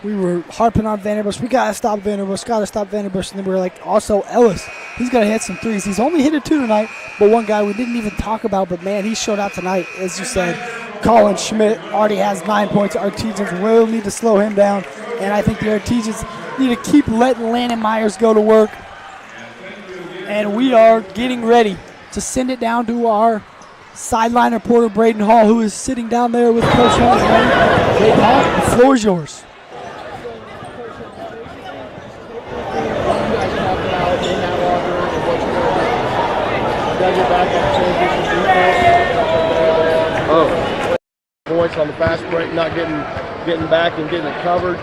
we were harping on Vanderbush. We got to stop Vanderbush. And then we were like, also Ellis, he's got to hit some threes. He's only hit a 2 tonight, but one guy we didn't even talk about, but man, he showed out tonight, as you said. Colin Schmidt already has 9 points. Artesians will need to slow him down, and I think the Artesians need to keep letting Landon Myers go to work. And we are getting ready to send it down to our sideline reporter, Braden Hall, who is sitting down there with Coach Hall. Braden Hall, the floor is yours. Points on the fast break, not getting back and getting it covered.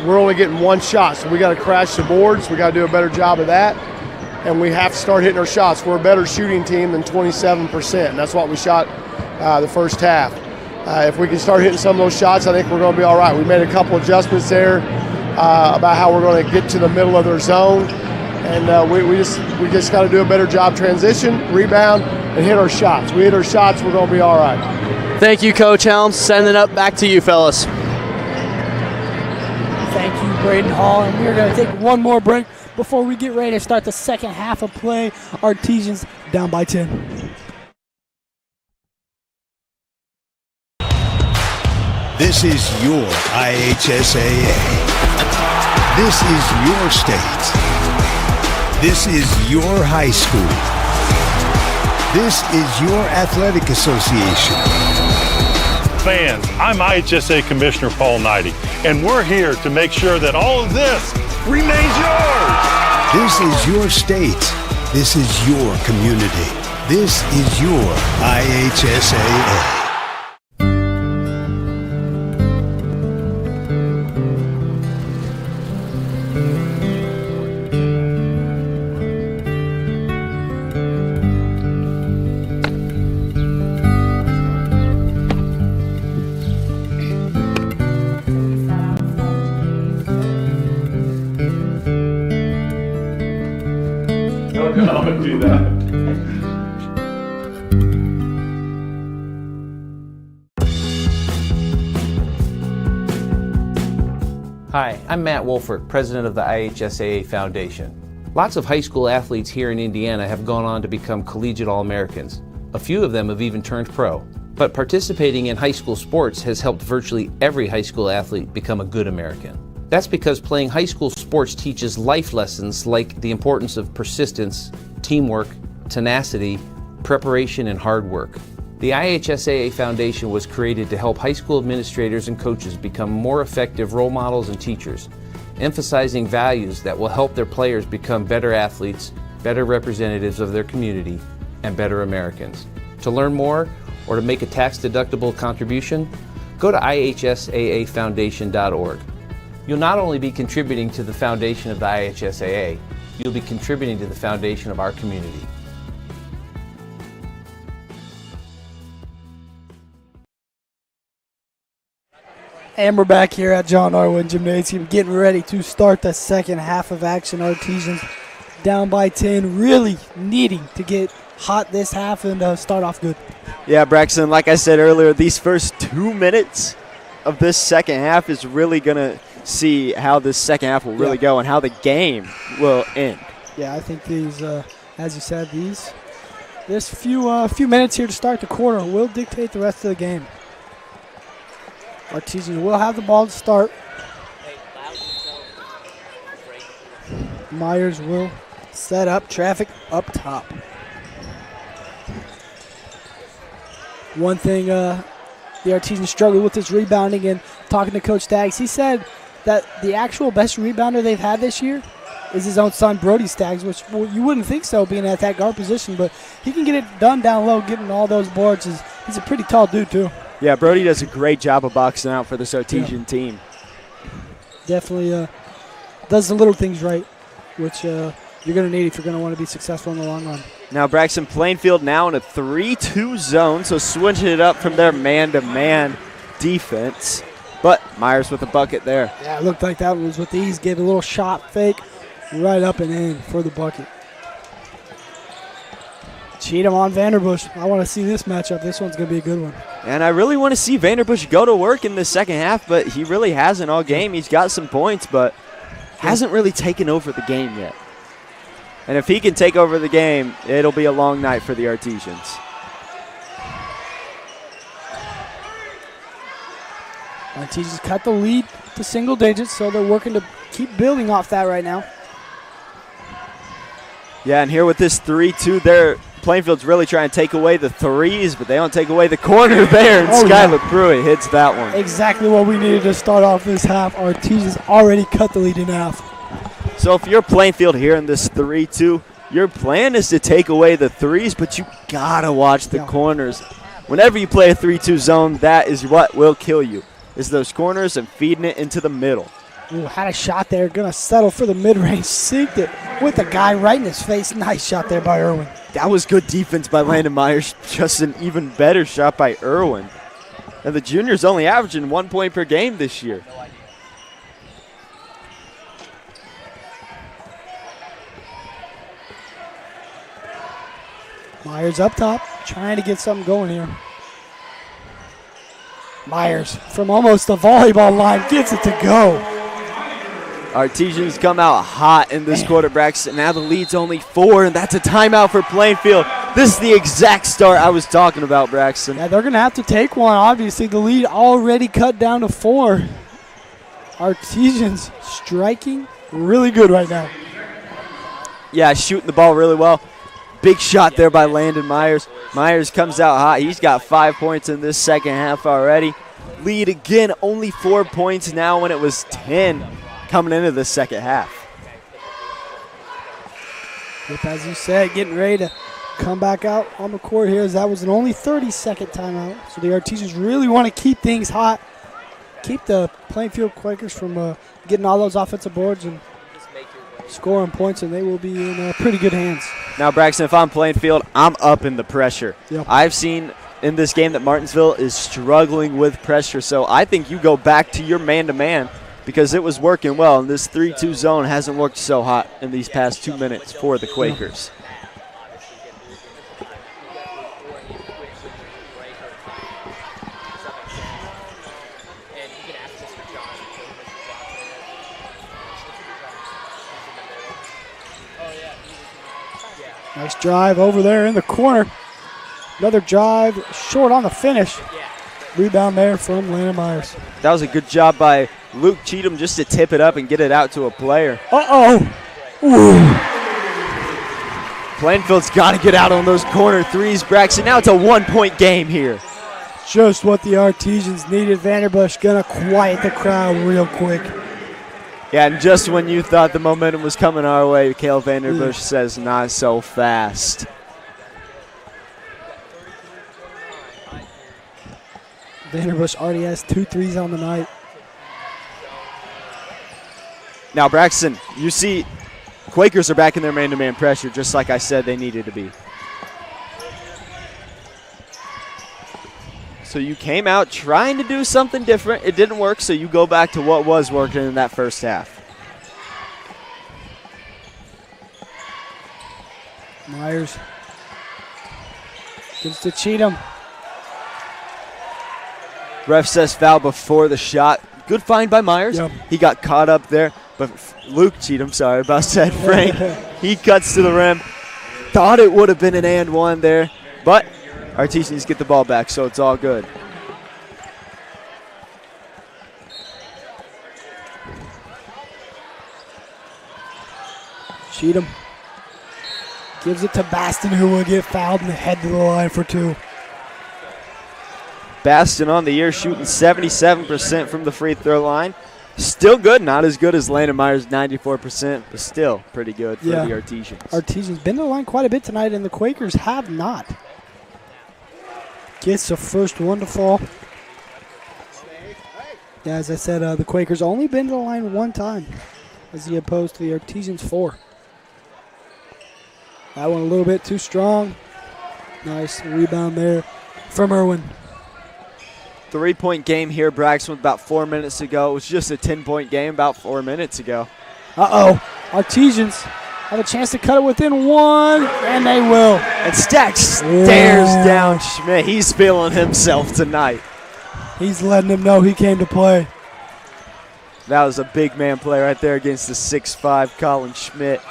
We're only getting one shot, so we got to crash the boards. We got to do a better job of that, and we have to start hitting our shots. We're a better shooting team than 27%, and that's what we shot the first half. If we can start hitting some of those shots, I think we're going to be all right. We made a couple adjustments there about how we're going to get to the middle of their zone, and we just got to do a better job transition, rebound, and hit our shots. We hit our shots, we're going to be all right. Thank you, Coach Helms. Sending it up back to you, fellas. Thank you, Braden Hall. And we're going to take one more break before we get ready to start the second half of play. Artesians down by 10. This is your IHSAA. This is your state. This is your high school. This is your athletic association. Fans, I'm IHSA Commissioner Paul Knighty, and we're here to make sure that all of this remains yours. This is your state. This is your community. This is your IHSAA. Don't do that. Hi, I'm Matt Wolfert, president of the IHSAA Foundation. Lots of high school athletes here in Indiana have gone on to become collegiate All-Americans. A few of them have even turned pro. But participating in high school sports has helped virtually every high school athlete become a good American. That's because playing high school sports teaches life lessons like the importance of persistence, teamwork, tenacity, preparation, and hard work. The IHSAA Foundation was created to help high school administrators and coaches become more effective role models and teachers, emphasizing values that will help their players become better athletes, better representatives of their community, and better Americans. To learn more or to make a tax-deductible contribution, go to ihsaafoundation.org. You'll not only be contributing to the foundation of the IHSAA, you'll be contributing to the foundation of our community. And we're back here at John Arwin Gymnasium getting ready to start the second half of action. Artesians down by 10, really needing to get hot this half and start off good. Yeah, Braxton, like I said earlier, these first 2 minutes of this second half is really going to see how this second half will really go and how the game will end. Yeah, I think these, as you said, this few minutes here to start the quarter will dictate the rest of the game. Artesians will have the ball to start. Myers will set up traffic up top. One thing the Artesians struggle with is rebounding, and talking to Coach Staggs, he said that the actual best rebounder they've had this year is his own son, Brody Staggs, which you wouldn't think so being at that guard position, but he can get it done down low, getting all those boards. He's a pretty tall dude, too. Yeah, Brody does a great job of boxing out for this Artesian team. Definitely does the little things right, which you're going to need if you're going to want to be successful in the long run. Now Braxton, Plainfield now in a 3-2 zone, so switching it up from their man-to-man defense. But Myers with a bucket there. Yeah, it looked like that was with ease. Gave a little shot fake right up and in for the bucket. Cheatham on Vanderbush. I want to see this matchup. This one's going to be a good one. And I really want to see Vanderbush go to work in the second half, but he really hasn't all game. He's got some points, but hasn't really taken over the game yet. And if he can take over the game, it'll be a long night for the Artesians. Artesians cut the lead to single digits, so they're working to keep building off that right now. Yeah, and here with this 3-2, Plainfield's really trying to take away the threes, but they don't take away the corner there, and Skylar Pruitt hits that one. Exactly what we needed to start off this half. Artesians already cut the lead in half. So if you're Plainfield here in this 3-2, your plan is to take away the threes, but you got to watch the corners. Whenever you play a 3-2 zone, that is what will kill you, is those corners and feeding it into the middle. Ooh, had a shot there. Going to settle for the mid-range. Sinked it with the guy right in his face. Nice shot there by Irwin. That was good defense by Landon Myers. Just an even better shot by Irwin. And the junior's only averaging 1 point per game this year. Myers up top, trying to get something going here. Myers from almost the volleyball line gets it to go. Artesians come out hot in this quarter, Braxton. Now the lead's only 4, and that's a timeout for Plainfield. This is the exact start I was talking about, Braxton. Yeah, they're going to have to take one, obviously. The lead already cut down to 4. Artesians striking really good right now. Yeah, shooting the ball really well. Big shot there by Landon Myers. Myers comes out hot. He's got 5 points in this second half already. Lead again, only 4 points now when it was 10 coming into the second half. Yep, as you said, getting ready to come back out on the court here, as that was an only 30-second timeout. So the Artesians really want to keep things hot, keep the Plainfield Quakers from getting all those offensive boards and scoring points, and they will be in pretty good hands. Now, Braxton, if I'm Plainfield, I'm up in the pressure. Yep. I've seen in this game that Martinsville is struggling with pressure, so I think you go back to your man-to-man because it was working well, and this 3-2 zone hasn't worked so hot in these past 2 minutes for the Quakers. Nice drive over there in the corner. Another drive, short on the finish. Rebound there from Landon Myers. That was a good job by Luke Cheatham just to tip it up and get it out to a player. Uh-oh. Ooh. Plainfield's got to get out on those corner threes, Braxton. Now it's a 1-point game here. Just what the Artesians needed. Vanderbush gonna quiet the crowd real quick. Yeah, and just when you thought the momentum was coming our way, Cale Vanderbush says not so fast. Vanderbush already has 2 threes on the night. Now, Braxton, you see Quakers are back in their man-to-man pressure, just like I said they needed to be. So you came out trying to do something different. It didn't work, so you go back to what was working in that first half. Myers gives to Cheatham. Ref says foul before the shot. Good find by Myers. Yep. He got caught up there. But Luke Cheatham, sorry, about said Frank. He cuts to the rim. Thought it would have been an and one there. But Artesians get the ball back, so it's all good. Cheatham gives it to Baston, who will get fouled and head to the line for 2. Baston on the year shooting 77% from the free throw line. Still good, not as good as Landon Myers' 94%, but still pretty good for the Artesians. Artesians been to the line quite a bit tonight, and the Quakers have not. Gets the first one to fall. Yeah, as I said, the Quakers only been to the line 1 time, as opposed to the Artesians 4. That one a little bit too strong. Nice rebound there from Irwin. 3-point game here, Braxton, with about 4 minutes to go. It was just a 10-point game about 4 minutes ago. Artesians have a chance to cut it within 1, and they will. And Stack stares down Schmidt. He's feeling himself tonight. He's letting him know he came to play. That was a big man play right there against the 6'5" Colin Schmidt.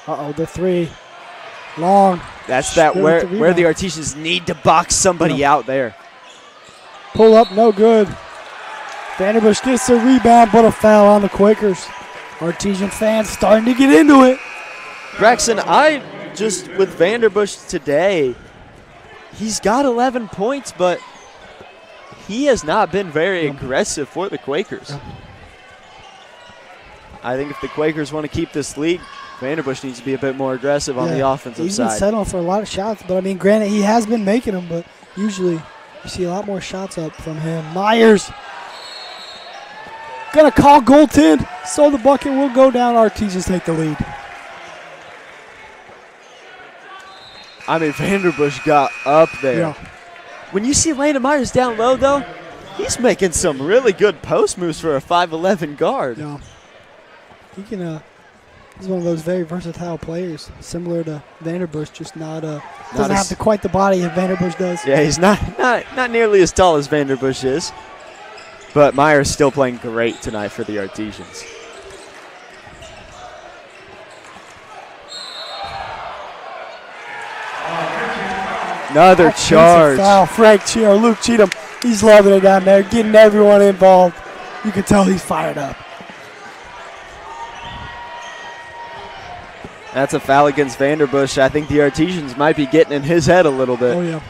The 3. Long. That's that where the Artesians need to box somebody out there. Pull up, no good. Vanderbush gets the rebound, but a foul on the Quakers. Artesian fans starting to get into it. Braxton, with Vanderbush today, he's got 11 points, but he has not been very aggressive for the Quakers. I think if the Quakers want to keep this lead, Vanderbush needs to be a bit more aggressive on the offensive side. He's been settling for a lot of shots, but I mean, granted, he has been making them, but usually you see a lot more shots up from him. Myers gonna call goaltend, so the bucket will go down. Artesians take the lead. I mean, Vanderbush got up there. Yeah. When you see Landon Myers down low, though, he's making some really good post moves for a 5'11" guard. Yeah. He can. He's one of those very versatile players, similar to Vanderbush, just doesn't have quite the body that Vanderbush does. Yeah, he's not nearly as tall as Vanderbush is, but Myers still playing great tonight for the Artesians. Another charge. Foul. Luke Cheatham, he's loving it down there, getting everyone involved. You can tell he's fired up. That's a foul against Vanderbush. I think the Artesians might be getting in his head a little bit. Oh, yeah.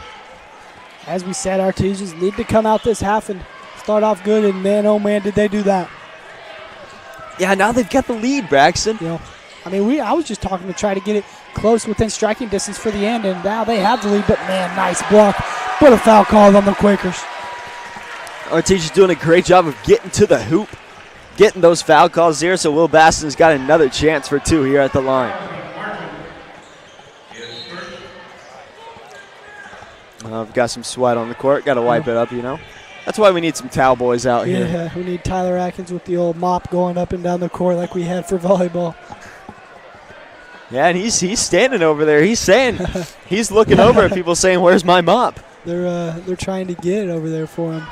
As we said, Artesians need to come out this half and start off good, and man, oh man, did they do that. Yeah, now they've got the lead, Braxton. Yeah. I mean, I was just talking to try to get it close within striking distance for the end, and now they have the lead, but man, nice block. But a foul called on the Quakers. Artesians doing a great job of getting to the hoop, getting those foul calls here, so Will Baston's got another chance for 2 here at the line. I've got some sweat on the court. Got to wipe it up, you know. That's why we need some towel boys out here. Yeah, we need Tyler Atkins with the old mop going up and down the court like we had for volleyball. Yeah, and he's standing over there. He's saying, he's looking over at people saying, "Where's my mop?" They're trying to get it over there for him.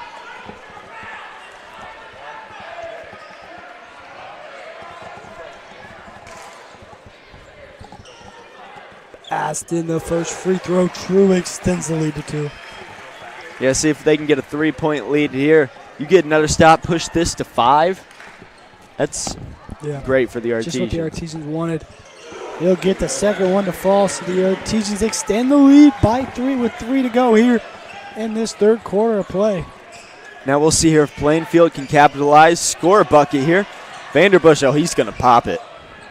Aston, the first free throw, true extends the lead to 2. Yeah, see if they can get a 3-point lead here. You get another stop, push this to 5. That's Yeah. Great for the Artesians. Just what the Artesians wanted. They'll get the second one to fall, so the Artesians extend the lead by 3 with 3 to go here in this third quarter of play. Now we'll see here if Plainfield can capitalize, score a bucket here. Vanderbush, oh, he's going to pop it.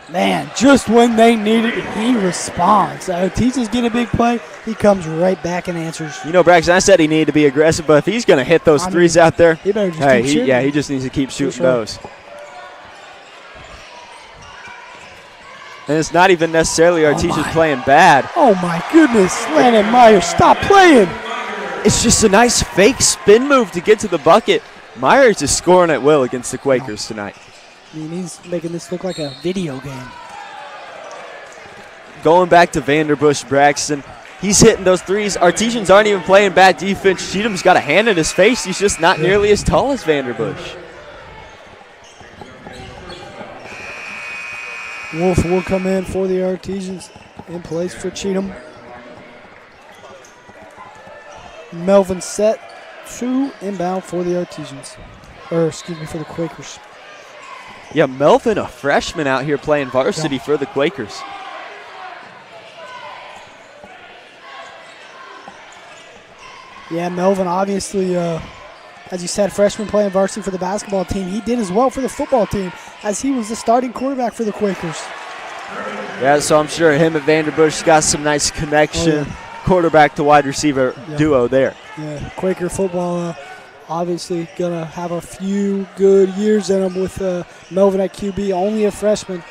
Man, just when they need it, he responds. Artesians get a big play, he comes right back and answers. You know, Braxton, I said he needed to be aggressive, but if he's going to hit those threes out there, he better just keep shooting. Yeah, he just needs to keep shooting those. And it's not even necessarily Artesians playing bad. Oh, my goodness. Landon Myers, stop playing. It's just a nice fake spin move to get to the bucket. Myers is scoring at will against the Quakers tonight. I mean, he's making this look like a video game. Going back to Vanderbush, Braxton. He's hitting those threes. Artesians aren't even playing bad defense. Cheatham's got a hand in his face. He's just not nearly as tall as Vanderbush. Wolf will come in for the Artesians, in place for Cheatham. Melvin set to inbound for the Artesians. Or, excuse me, for the Quakers. Yeah, Melvin, a freshman out here playing varsity for the Quakers. Yeah, Melvin, obviously, as you said, freshman playing varsity for the basketball team. He did as well for the football team, as he was the starting quarterback for the Quakers. Yeah, so I'm sure him and Vanderbush got some nice connection. Quarterback to wide receiver duo there. Yeah, Quaker football obviously going to have a few good years in them with Melvin at QB, only a freshman.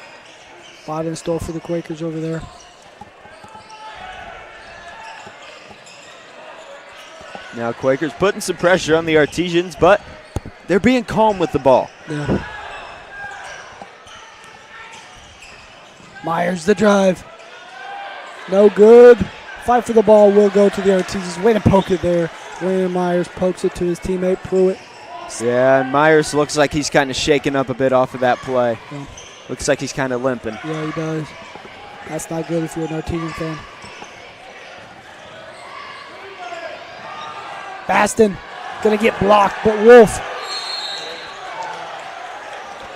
A lot in store for the Quakers over there. Now Quakers putting some pressure on the Artesians, but they're being calm with the ball. Yeah. Myers the drive. No good. Fight for the ball will go to the Artesians. Way to poke it there. Landon Myers pokes it to his teammate Pruitt. Yeah, and Myers looks like he's kind of shaking up a bit off of that play. Yeah. Looks like he's kind of limping. Yeah, he does. That's not good if you're an Artesian fan. Baston gonna get blocked, but Wolf.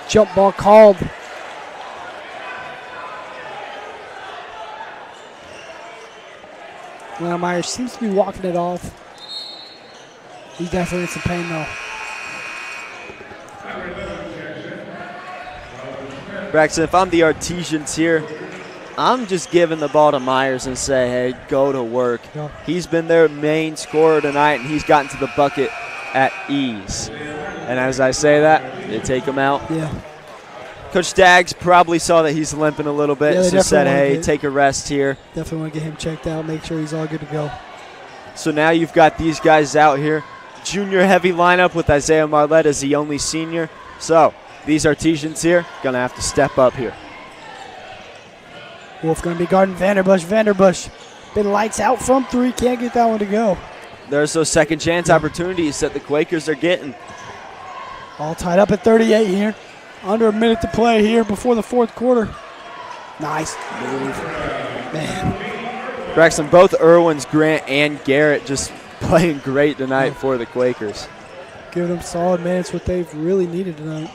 Jump ball called. Well, Myers seems to be walking it off. He's definitely in some pain though. Braxton, if I'm the Artesians here, I'm just giving the ball to Myers and say, hey, go to work. Yeah. He's been their main scorer tonight, and he's gotten to the bucket at ease. And as I say that, they take him out. Yeah. Coach Staggs probably saw that he's limping a little bit, so said, hey, take a rest here. Definitely want to get him checked out, make sure he's all good to go. So now you've got these guys out here. Junior heavy lineup with Isaiah Marlette as the only senior. So these Artesians here going to have to step up here. Wolf going to be guarding Vanderbush. Vanderbush been lights out from three. Can't get that one to go. There's those second chance opportunities that the Quakers are getting. All tied up at 38 here. Under a minute to play here before the fourth quarter. Nice move. Man. Braxton, both Irwins, Grant, and Garrett just playing great tonight for the Quakers. Giving them solid minutes, what they've really needed tonight.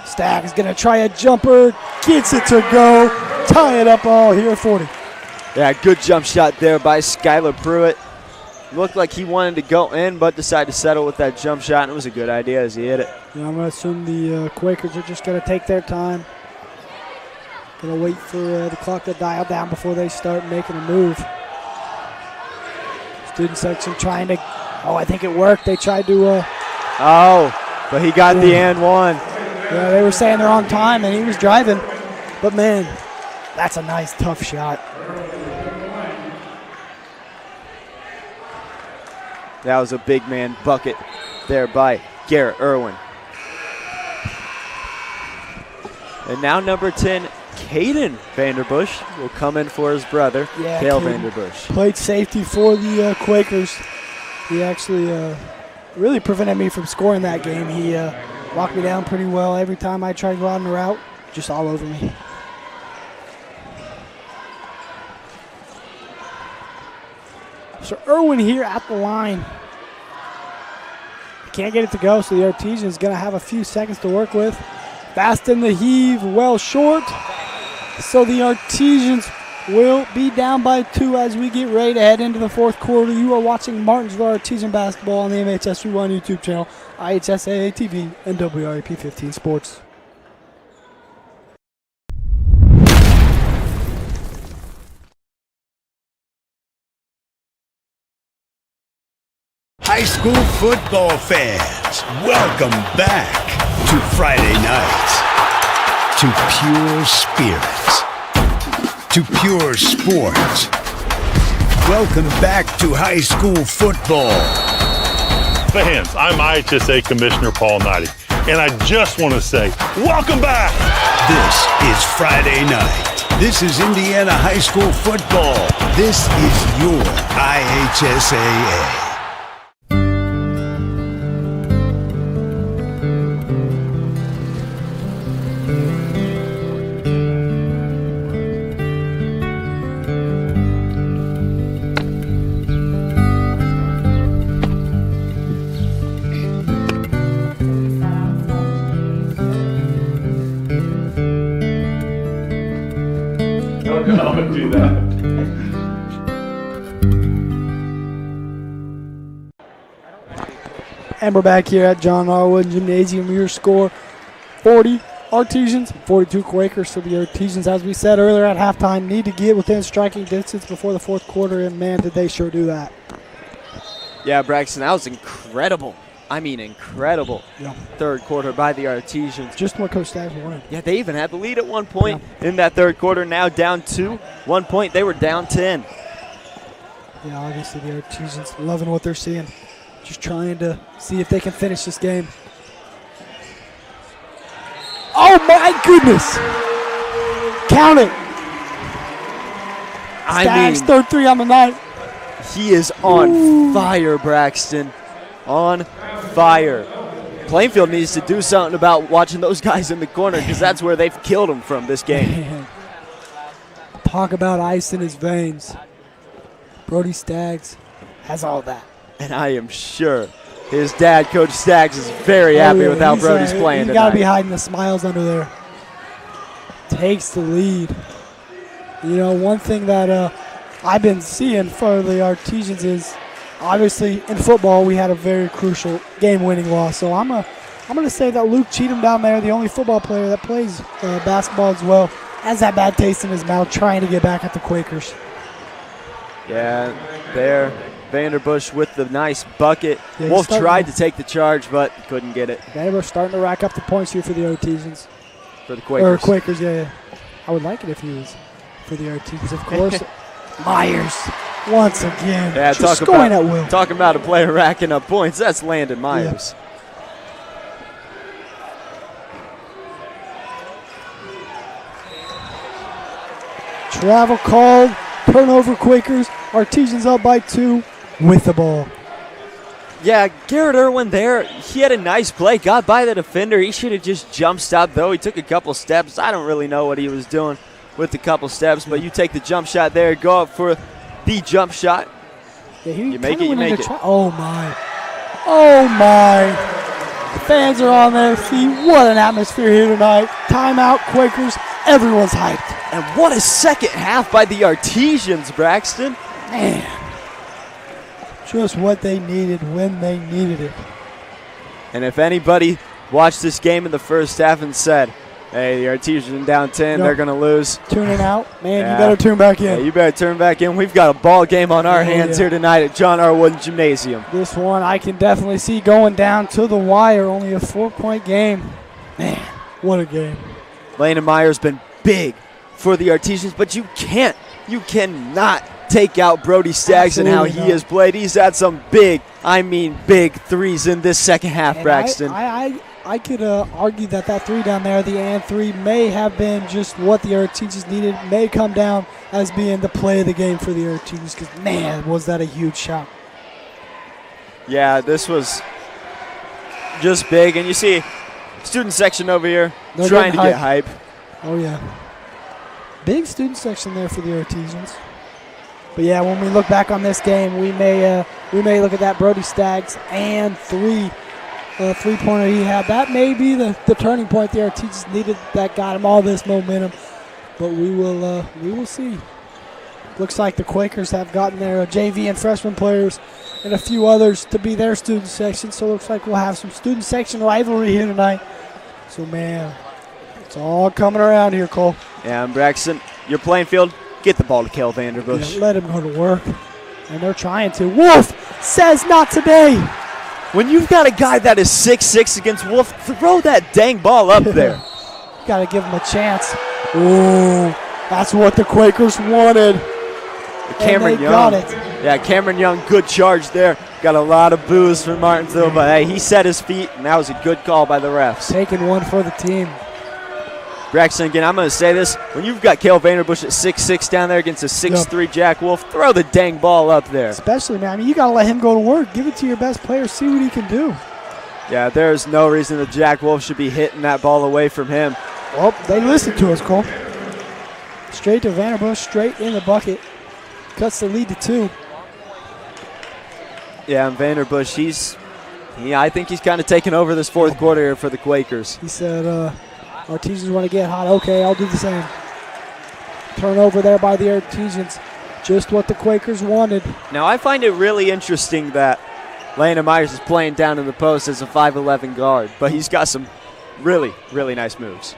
Stagg is going to try a jumper. Gets it to go. Tie it up all here at 40. Yeah, good jump shot there by Skylar Pruitt. Looked like he wanted to go in, but decided to settle with that jump shot, and it was a good idea as he hit it. Yeah, I'm going to assume the Quakers are just going to take their time. Going to wait for the clock to dial down before they start making a move. Student section trying to, I think it worked. They tried to. But he got the and one. Yeah, they were saying they're on time, and he was driving. But, man, that's a nice, tough shot. That was a big man bucket there by Garrett Irwin. And now number 10, Caden Vanderbush, will come in for his brother, Cale Vanderbush. Played safety for the Quakers. He actually really prevented me from scoring that game. He locked me down pretty well. Every time I tried to go out on the route, just all over me. So Irwin here at the line. Can't get it to go, so the Artesian's going to have a few seconds to work with. Fast in the heave, well short. So the Artesians will be down by 2 as we get ready to head into the fourth quarter. You are watching Martinsville Artesian basketball on the MHS Rewind YouTube channel, IHSAA TV, and WRAP 15 Sports. High school football fans, welcome back to Friday night, to pure spirits, to pure sports. Welcome back to high school football. Fans, I'm IHSA Commissioner Paul Knighty, and I just want to say, welcome back! This is Friday night. This is Indiana high school football. This is your IHSAA. Don't do that. And we're back here at John R. Wooden Gymnasium. Your score 40 Artesians, 42 Quakers. So the Artesians, as we said earlier at halftime, need to get within striking distance before the fourth quarter, and man, did they sure do that. Yeah, Braxton, that was incredible. I mean, incredible. Yeah. Third quarter by the Artesians. Just what Coach Staggs wanted. Yeah, they even had the lead at one point in that third quarter. Now down 2. 1 point, they were down 10. Yeah, obviously the Artesians loving what they're seeing. Just trying to see if they can finish this game. Oh my goodness! Count it. Staggs, third 3 on the night. He is on fire, Braxton. On fire. Plainfield needs to do something about watching those guys in the corner, because that's where they've killed him from this game. Man. Talk about ice in his veins. Brody Staggs has all that. And I am sure his dad, Coach Staggs, is very happy with how Brody's playing He's got to tonight. be hiding the smiles under there. Takes the lead. You know, one thing that I've been seeing for the Artesians is, obviously, in football, we had a very crucial game-winning loss. So I'm gonna say that Luke Cheatham down there, the only football player that plays basketball as well, has that bad taste in his mouth trying to get back at the Quakers. Yeah, there. Vanderbush with the nice bucket. Yeah, Wolf tried to take the charge, but couldn't get it. Vanderbush starting to rack up the points here for the Artesians. For the Quakers. Or Quakers, yeah. I would like it if he was for the Artesians, of course. Myers, once again, Yeah, just scoring at will. Talking about a player racking up points, that's Landon Myers. Yeah. Travel called, turnover Quakers, Artesians up by 2 with the ball. Yeah, Garrett Irwin there, he had a nice play, got by the defender. He should have just jump stopped, though. He took a couple steps. I don't really know what he was doing with the couple steps, but you take the jump shot there, go up for the jump shot. Yeah, you make it, you make it. Oh, my. Oh, my. Fans are on their feet. What an atmosphere here tonight. Timeout, Quakers. Everyone's hyped. And what a second half by the Artesians, Braxton. Man. Just what they needed when they needed it. And if anybody watched this game in the first half and said, hey, the Artesians down 10, they're going to lose. Tuning out? Man, you better tune back in. Yeah, you better turn back in. We've got a ball game on our hands here tonight at John R. Wooden Gymnasium. This one I can definitely see going down to the wire. Only a 4-point game. Man, what a game. Landon Myers been big for the Artesians, but you cannot take out Brody Staggs and how he has played. He's had some big threes in this second half, And Braxton. I could argue that 3 down there, the and 3, may have been just what the Artesians needed, may come down as being the play of the game for the Artesians, because, man, was that a huge shot. Yeah, this was just big. And you see student section over here trying to get hype. Oh, yeah. Big student section there for the Artesians. But yeah, when we look back on this game, we may look at that Brody Staggs and three-pointer he had. That may be the turning point there. Teachers needed that, got him all this momentum. But we will see. Looks like the Quakers have gotten their JV and freshman players and a few others to be their student section. So it looks like we'll have some student section rivalry here tonight. So, man, it's all coming around here, Cole. Yeah, and Braxton, you're Plainfield. Get the ball to Kel Vanderbush. Yeah, let him go to work. And they're trying to. Wolf says not today. When you've got a guy that is 6'6" against Wolf, throw that dang ball up there. Got to give him a chance. Ooh, that's what the Quakers wanted. Cameron Young. Got it. Yeah, Cameron Young, good charge there. Got a lot of boos from Martinsville, but hey, he set his feet, and that was a good call by the refs. Taking one for the team. Braxton, again, I'm going to say this. When you've got Cale Vanderbush at 6'6" down there against a 6'3" Jack Wolf, throw the dang ball up there. Especially, man. I mean, you got to let him go to work. Give it to your best player. See what he can do. Yeah, there's no reason that Jack Wolf should be hitting that ball away from him. Well, they listened to us, Cole. Straight to Vanderbush, straight in the bucket. Cuts the lead to 2. Yeah, and Vanderbush, I think he's kind of taking over this fourth quarter here for the Quakers. He said, Artesians want to get hot. Okay, I'll do the same. Turnover there by the Artesians. Just what the Quakers wanted. Now, I find it really interesting that Landon Myers is playing down in the post as a 5'11" guard, but he's got some really, really nice moves.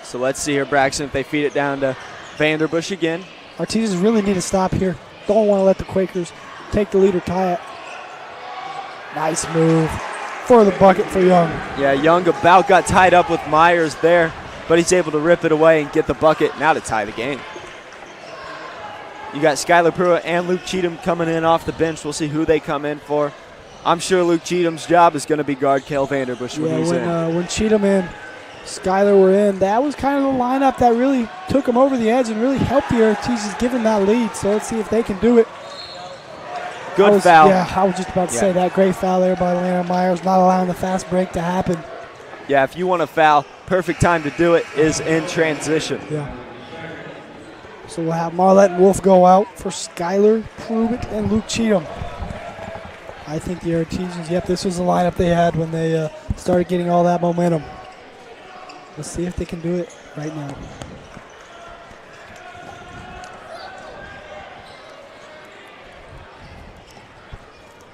So let's see here, Braxton, if they feed it down to Vanderbush again. Artesians really need to stop here. Don't want to let the Quakers take the lead or tie it. Nice move for the bucket for Young. Yeah, Young about got tied up with Myers there, but he's able to rip it away and get the bucket now to tie the game. You got Skylar Pruitt and Luke Cheatham coming in off the bench. We'll see who they come in for. I'm sure Luke Cheatham's job is going to be guard Cale Vanderbush when he's in. When Cheatham and Skylar were in, that was kind of the lineup that really took him over the edge and really helped the Artesians give him that lead. So let's see if they can do it. Good foul. Yeah, I was just about to say that. Great foul there by Landon Myers, not allowing the fast break to happen. Yeah, if you want to foul, perfect time to do it is in transition. Yeah. So we'll have Marlette and Wolf go out for Skylar Pruitt and Luke Cheatham. I think the Artesians, this was the lineup they had when they started getting all that momentum. Let's see if they can do it right now.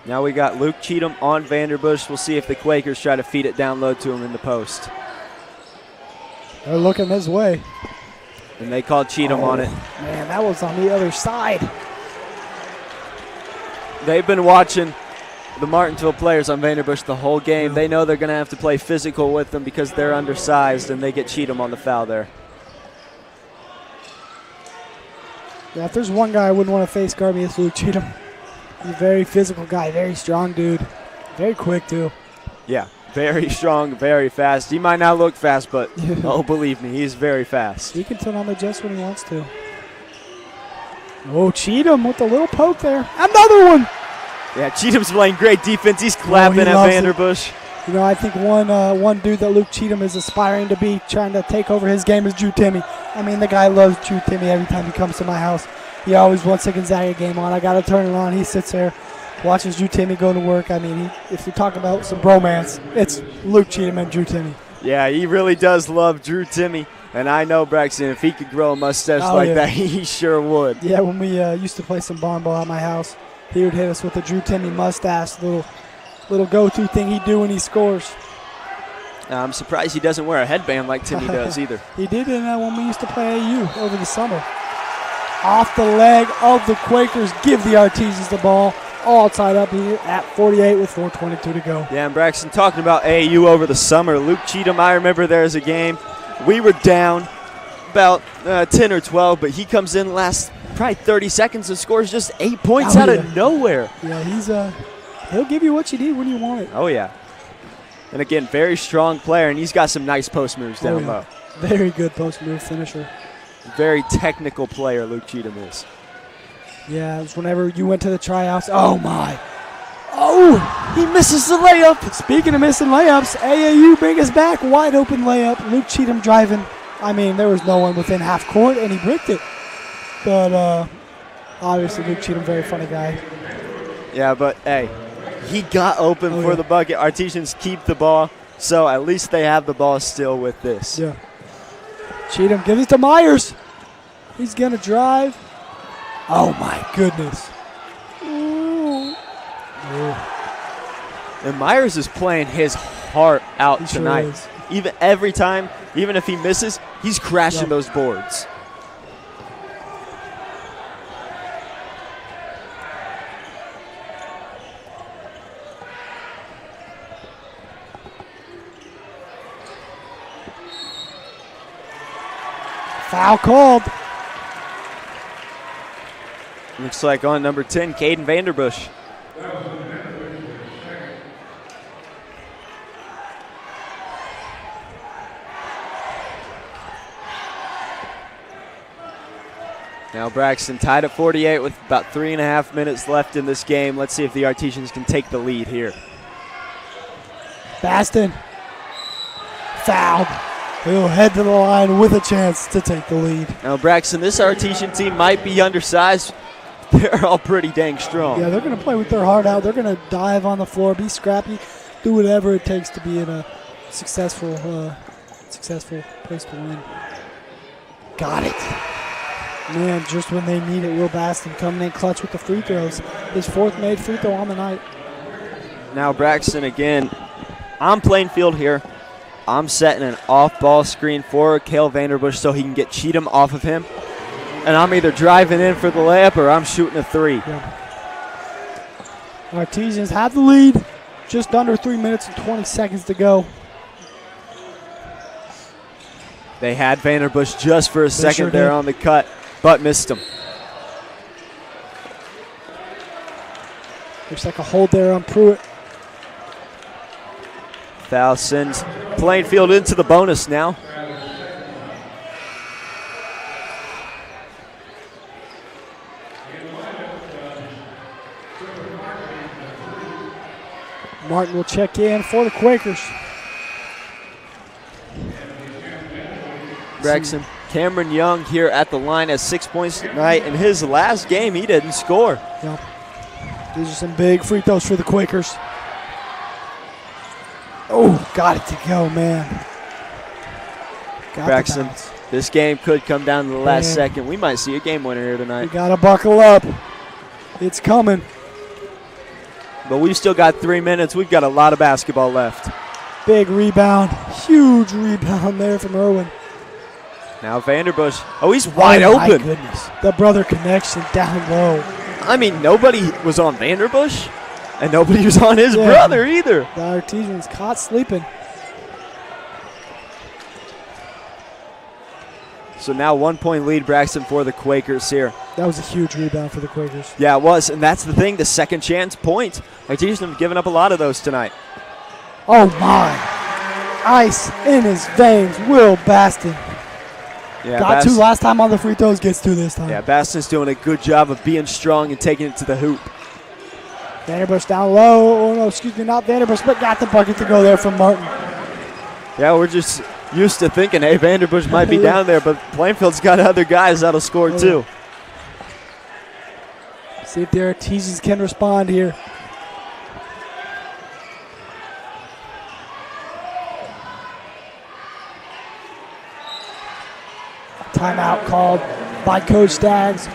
Now we got Luke Cheatham on Vanderbush. We'll see if the Quakers try to feed it down low to him in the post. They're looking his way. And they called Cheatham on it. Man, that was on the other side. They've been watching the Martinsville players on Vanderbush the whole game. They know they're going to have to play physical with them because they're undersized, and they get Cheatham on the foul there. Yeah, if there's one guy I wouldn't want to face guard me, it's Luke Cheatham. He's a very physical guy, very strong dude. Very quick, too. Yeah, very strong, very fast. He might not look fast, but oh, believe me, he's very fast. He can turn on the jets when he wants to. Oh, Cheatham with a little poke there. Another one! Yeah, Cheatham's playing great defense. He's clapping at Vanderbush. You know, I think one dude that Luke Cheatham is aspiring to be, trying to take over his game, is Drew Timmy. I mean, the guy loves Drew Timmy every time he comes to my house. He always wants the Gonzaga game on. I got to turn it on. He sits there, watches Drew Timmy go to work. I mean, if you're talking about some bromance, it's Luke Cheatham and Drew Timmy. Yeah, he really does love Drew Timmy. And I know, Braxton, if he could grow a mustache that, he sure would. Yeah, when we used to play some barn ball at my house, he would hit us with a Drew Timmy mustache, little go-to thing he'd do when he scores. I'm surprised he doesn't wear a headband like Timmy does either. He did when we used to play AU over the summer. Off the leg of the Quakers, give the Artesians the ball. All tied up here at 48 with 4:22 to go. Yeah, and Braxton, talking about AU over the summer, Luke Cheatham, I remember there was a game. We were down about 10 or 12, but he comes in last probably 30 seconds and scores just 8 points out of nowhere. Yeah, he'll give you what you need when you want it. Oh, yeah. And again, very strong player, and he's got some nice post moves down low. Very good post move finisher. Very technical player, Luke Cheatham is. Yeah, it was whenever you went to the tryouts. Oh, my. Oh, he misses the layup. Speaking of missing layups, AAU bring us back. Wide open layup. Luke Cheatham driving. I mean, there was no one within half court, and he bricked it. But obviously, Luke Cheatham, very funny guy. Yeah, but hey, he got open for the bucket. Artesians keep the ball, so at least they have the ball still with this. Yeah. Cheatham gives it to Myers. He's going to drive. Oh, my goodness. Ooh. And Myers is playing his heart out tonight. Sure Even every time, even if he misses, he's crashing those boards. Foul called. Looks like on number 10, Caden Vanderbush. Now Braxton tied at 48 with about 3.5 minutes left in this game. Let's see if the Artesians can take the lead here. Baston. Fouled. He'll head to the line with a chance to take the lead. Now Braxton, this Artesian team might be undersized. They're all pretty dang strong. Yeah, they're going to play with their heart out. They're going to dive on the floor, be scrappy, do whatever it takes to be in a successful place to win. Got it. Man, just when they need it, Will Baston coming in clutch with the free throws. His 4th made free throw on the night. Now Braxton again. I'm Plainfield here. I'm setting an off-ball screen for Cale Vanderbush so he can get Cheatham off of him. And I'm either driving in for the layup or I'm shooting a 3. Yeah. Artesians have the lead. Just under 3 minutes and 20 seconds to go. They had Vanderbush just for a second there on the cut, but missed him. Looks like a hold there on Pruitt. Foul sends Plainfield into the bonus now. Martin will check in for the Quakers. Braxton, Cameron Young here at the line has 6 points tonight. In his last game, he didn't score. Yep. These are some big free throws for the Quakers. Oh, got it to go, man. Got Braxton, this game could come down to the last second. We might see a game winner here tonight. You got to buckle up. It's coming. But we've still got 3 minutes. We've got a lot of basketball left. Big rebound. Huge rebound there from Irwin. Now Vanderbush. Oh, he's wide open. My goodness. The brother connection down low. I mean, nobody was on Vanderbush, and nobody was on his brother either. The Artesians caught sleeping. So now 1 point lead, Braxton, for the Quakers here. That was a huge rebound for the Quakers. Yeah, it was, and that's the thing, the second chance point. Artesians have given up a lot of those tonight. Oh, my. Ice in his veins. Will Baston. Yeah, got two last time on the free throws, gets two this time. Yeah, Baston's doing a good job of being strong and taking it to the hoop. Vanderbush down low. Oh, no, excuse me, not Vanderbush, but got the bucket to go there from Martin. Yeah, we're just used to thinking, hey, Vanderbush might be down there, but Plainfield's got other guys that'll score too. See if the Artesians can respond here. Timeout called by Coach Staggs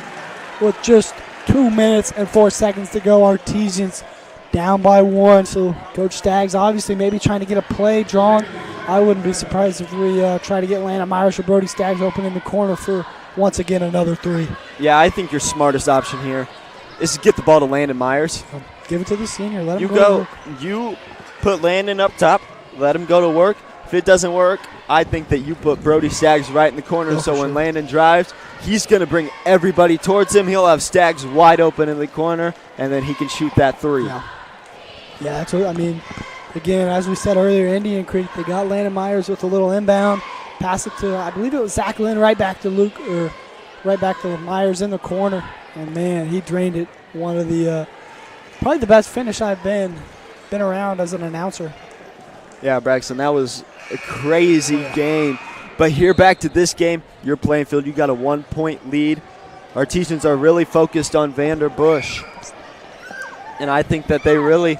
with just 2 minutes and 4 seconds to go. Artesians down by 1. So Coach Staggs obviously maybe trying to get a play drawn. I wouldn't be surprised if we try to get Landon Myers or Brody Staggs open in the corner for once again another 3. Yeah, I think your smartest option here is to get the ball to Landon Myers. Give it to the senior. Let him go to work. You put Landon up top. Let him go to work. If it doesn't work, I think that you put Brody Staggs right in the corner, so when Landon drives, he's going to bring everybody towards him. He'll have Staggs wide open in the corner, and then he can shoot that 3. Yeah, that's what I mean. Again, as we said earlier, Indian Creek, they got Landon Myers with a little inbound. Pass it to, I believe it was Zach Lynn, right back to Luke, or right back to Myers in the corner. And, man, he drained it. One of the, probably the best finish I've been around as an announcer. Yeah, Braxton, that was a crazy game. But here back to this game, you're Plainfield. You got a 1-point lead. Artesians are really focused on Vanderbush. And I think that they really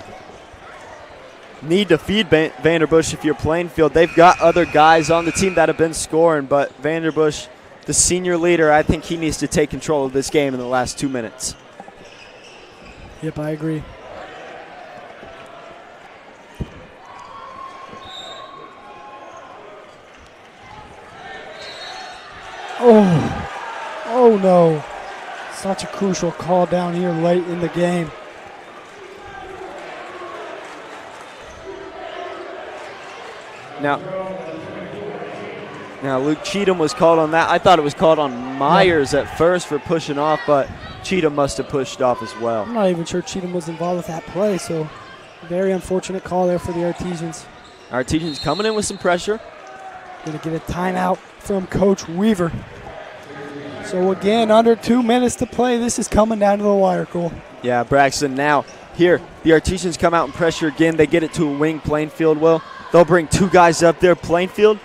need to feed Vanderbush if you're Plainfield. They've got other guys on the team that have been scoring, but Vanderbush, the senior leader, I think he needs to take control of this game in the last 2 minutes. Yep, I agree. Oh no. Such a crucial call down here late in the game. Now Luke Cheatham was called on that. I thought it was called on Myers at first for pushing off, but Cheatham must have pushed off as well. I'm not even sure Cheatham was involved with that play, so very unfortunate call there for the Artesians. Artesians coming in with some pressure. Going to get a timeout from Coach Weaver. So again, under 2 minutes to play. This is coming down to the wire, Cole. Yeah, Braxton. Now, here, the Artesians come out and pressure again. They get it to a wing. Plainfield will. They'll bring 2 guys up there. Plainfield,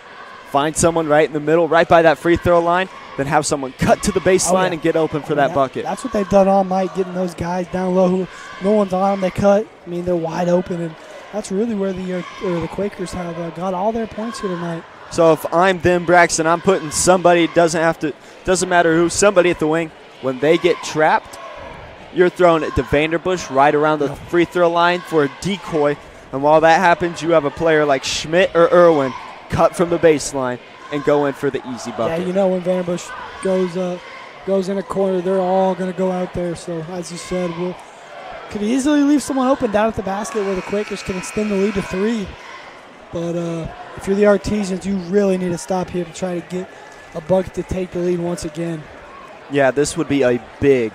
find someone right in the middle, right by that free throw line, then have someone cut to the baseline and get open for that bucket. That's what they've done all night, getting those guys down low who no one's on them. They cut. I mean, they're wide open, and that's really where the Quakers have got all their points here tonight. So if I'm them, Braxton, I'm putting somebody, doesn't matter who, somebody at the wing. When they get trapped, you're throwing it to Vanderbush right around the free throw line for a decoy. And while that happens, you have a player like Schmidt or Irwin cut from the baseline and go in for the easy bucket. Yeah, you know when Vanderbush goes in a corner, they're all going to go out there. So as you said, we could easily leave someone open down at the basket where the Quakers can extend the lead to 3. But if you're the Artesians, you really need to stop here to try to get a bucket to take the lead once again. Yeah, this would be a big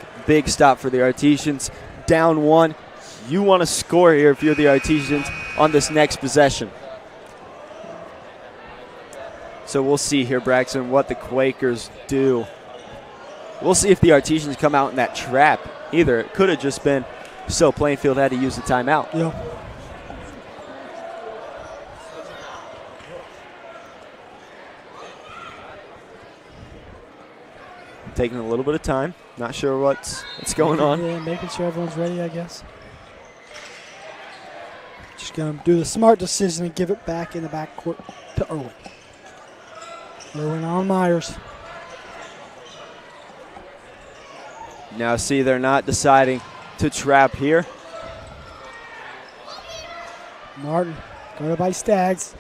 stop for the Artesians. Down 1. You want to score here if you're the Artesians on this next possession. So we'll see here, Braxton, what the Quakers do. We'll see if the Artesians come out in that trap. Either it could have just been so Plainfield had to use the timeout. Yeah. Taking a little bit of time. Not sure what's going on. Yeah, making sure everyone's ready, I guess. Just going to do the smart decision and give it back in the backcourt to Irwin. Irwin on Myers. Now see, they're not deciding to trap here. Martin, guarded by Staggs.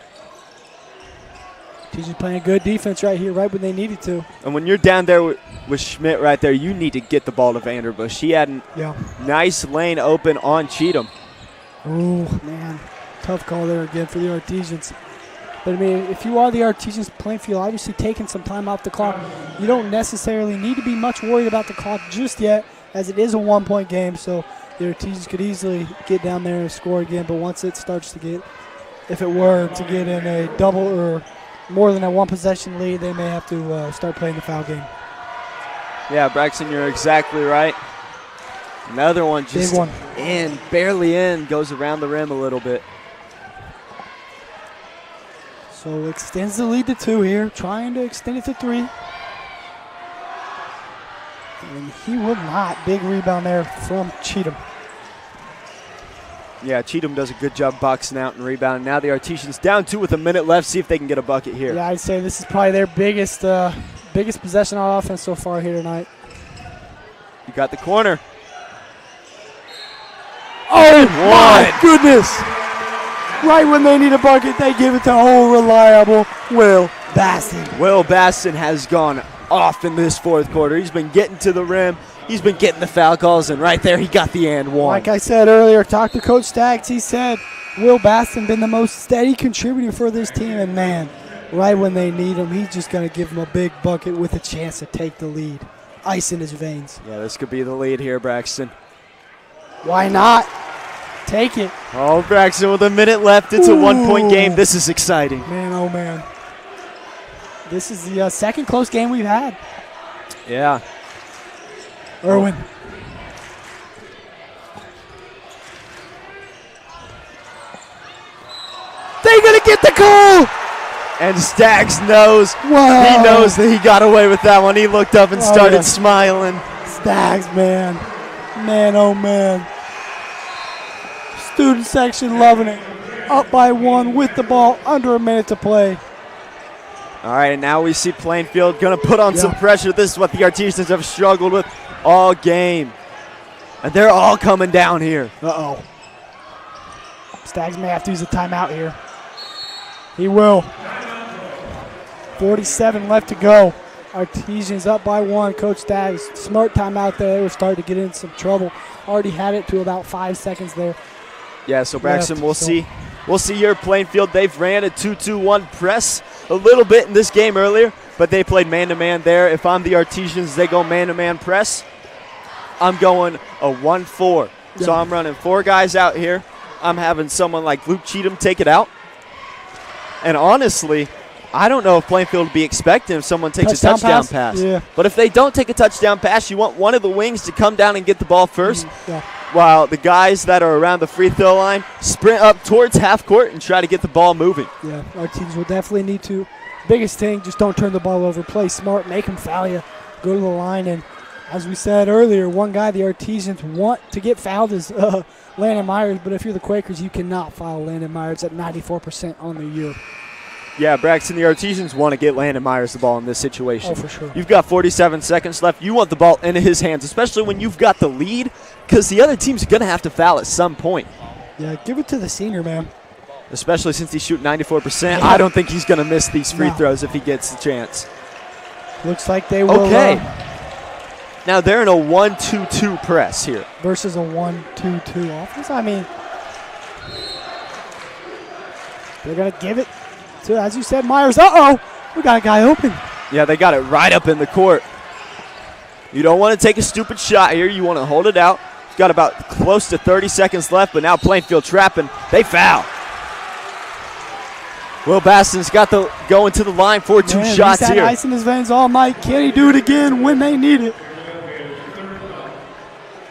He's just playing good defense right here, right when they needed to. And when you're down there with Schmidt right there, you need to get the ball to Vanderbush. He had a nice lane open on Cheatham. Oh, man. Tough call there again for the Artesians. But, I mean, if you are the Artesians, Plainfield obviously taking some time off the clock. You don't necessarily need to be much worried about the clock just yet, as it is a 1-point game. So the Artesians could easily get down there and score again. But once it starts to get, if it were to get in a double or more than a 1-possession lead, they may have to start playing the foul game. Yeah, Braxton, you're exactly right. Another one just big one. In, barely in, goes around the rim a little bit. So extends the lead to 2 here, trying to extend it to 3. And he will not. Big rebound there from Cheatham. Yeah, Cheatham does a good job boxing out and rebounding. Now the Artesians down 2 with a minute left. See if they can get a bucket here. Yeah, I'd say this is probably their biggest possession on offense so far here tonight. You got the corner. Oh, my goodness. Right when they need a bucket, they give it to reliable Will Baston. Will Baston has gone off in this fourth quarter. He's been getting to the rim. He's been getting the foul calls, and right there he got the and one. Like I said earlier, talked to Coach Staggs. He said Will Baston been the most steady contributor for this team, and man, right when they need him, he's just going to give them a big bucket with a chance to take the lead. Ice in his veins. Yeah, this could be the lead here, Braxton. Why not? Take it. Oh, Braxton, with a minute left, it's a 1-point game. This is exciting. Man, oh man. This is the second close game we've had. Yeah. Irwin. They're going to get the goal. And Staggs knows. Whoa. He knows that he got away with that one. He looked up and started smiling. Staggs, man. Man, oh, man. Student section loving it. Up by 1 with the ball, under a minute to play. All right, and now we see Plainfield going to put on some pressure. This is what the Artesians have struggled with all game. And they're all coming down here. Uh-oh. Staggs may have to use a timeout here. He will. 47 left to go. Artesians up by 1. Coach Staggs, smart timeout there. They were starting to get in some trouble. Already had it to about 5 seconds there. Yeah, so Braxton, we'll see here at Plainfield. They've ran a 2-2-1 press a little bit in this game earlier, but they played man-to-man there. If I'm the Artesians, they go man-to-man press. I'm going a 1-4. So I'm running 4 guys out here. I'm having someone like Luke Cheatham take it out. And honestly, I don't know if Plainfield will be expecting if someone takes a touchdown pass. Yeah. But if they don't take a touchdown pass, you want one of the wings to come down and get the ball first. While the guys that are around the free throw line sprint up towards half court and try to get the ball moving. Yeah, our teams will definitely need to. Biggest thing, just don't turn the ball over. Play smart, make them foul you, go to the line. And as we said earlier, one guy the Artesians want to get fouled is Landon Myers. But if you're the Quakers, you cannot foul Landon Myers at 94% on the year. Yeah, Braxton, the Artesians want to get Landon Myers the ball in this situation. Oh, for sure. You've got 47 seconds left. You want the ball into his hands, especially when you've got the lead, because the other team's going to have to foul at some point. Yeah, give it to the senior, man. Especially since he's shooting 94%. I don't think he's going to miss these free throws if he gets the chance. Looks like they will. Okay. Now they're in a 1-2-2 press here. Versus a 1-2-2 offense. I mean, they're going to give it to, as you said, Myers. Uh-oh, we got a guy open. Yeah, they got it right up in the court. You don't want to take a stupid shot here. You want to hold it out. Got about close to 30 seconds left, but now Plainfield trapping. They foul. Will Baston's got the going to the line for 2 shots he's had here. Ice in his veins all night. Can he do it again when they need it?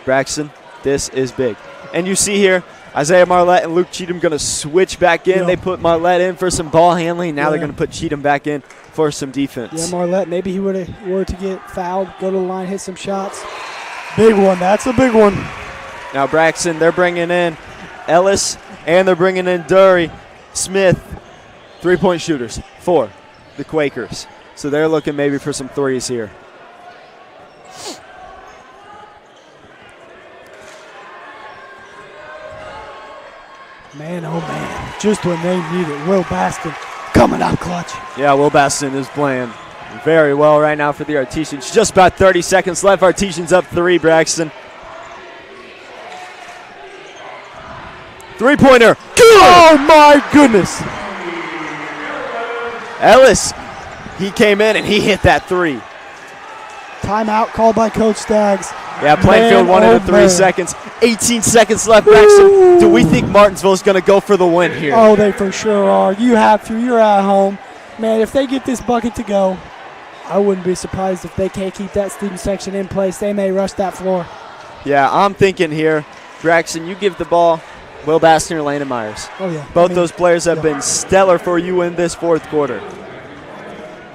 Braxton, this is big. And you see here, Isaiah Marlette and Luke Cheatham going to switch back in. They put Marlette in for some ball handling. Now they're going to put Cheatham back in for some defense. Yeah, Marlette, maybe he were to get fouled, go to the line, hit some shots. Big one. That's a big one. Now Braxton, they're bringing in Ellis and they're bringing in Dury. Smith, 3-point shooters for the Quakers. So they're looking maybe for some threes here. Man, oh man, just when they need it. Will Baston coming out clutch. Yeah, Will Baston is playing very well right now for the Artesians. Just about 30 seconds left. Artesians up 3, Braxton. 3-pointer. Good! Oh my goodness. Ellis, he came in and he hit that 3. Timeout called by Coach Staggs. Yeah, Plainfield wanted 3 seconds. 18 seconds left, Braxton. Ooh. Do we think Martinsville is going to go for the win here? Oh, they for sure are. You have to. You're at home. Man, if they get this bucket to go, I wouldn't be surprised if they can't keep that student section in place. They may rush that floor. Yeah, I'm thinking here, Braxton, you give the ball, Will Baston or Landon Myers. Oh, yeah. Both those players have been stellar for you in this 4th quarter.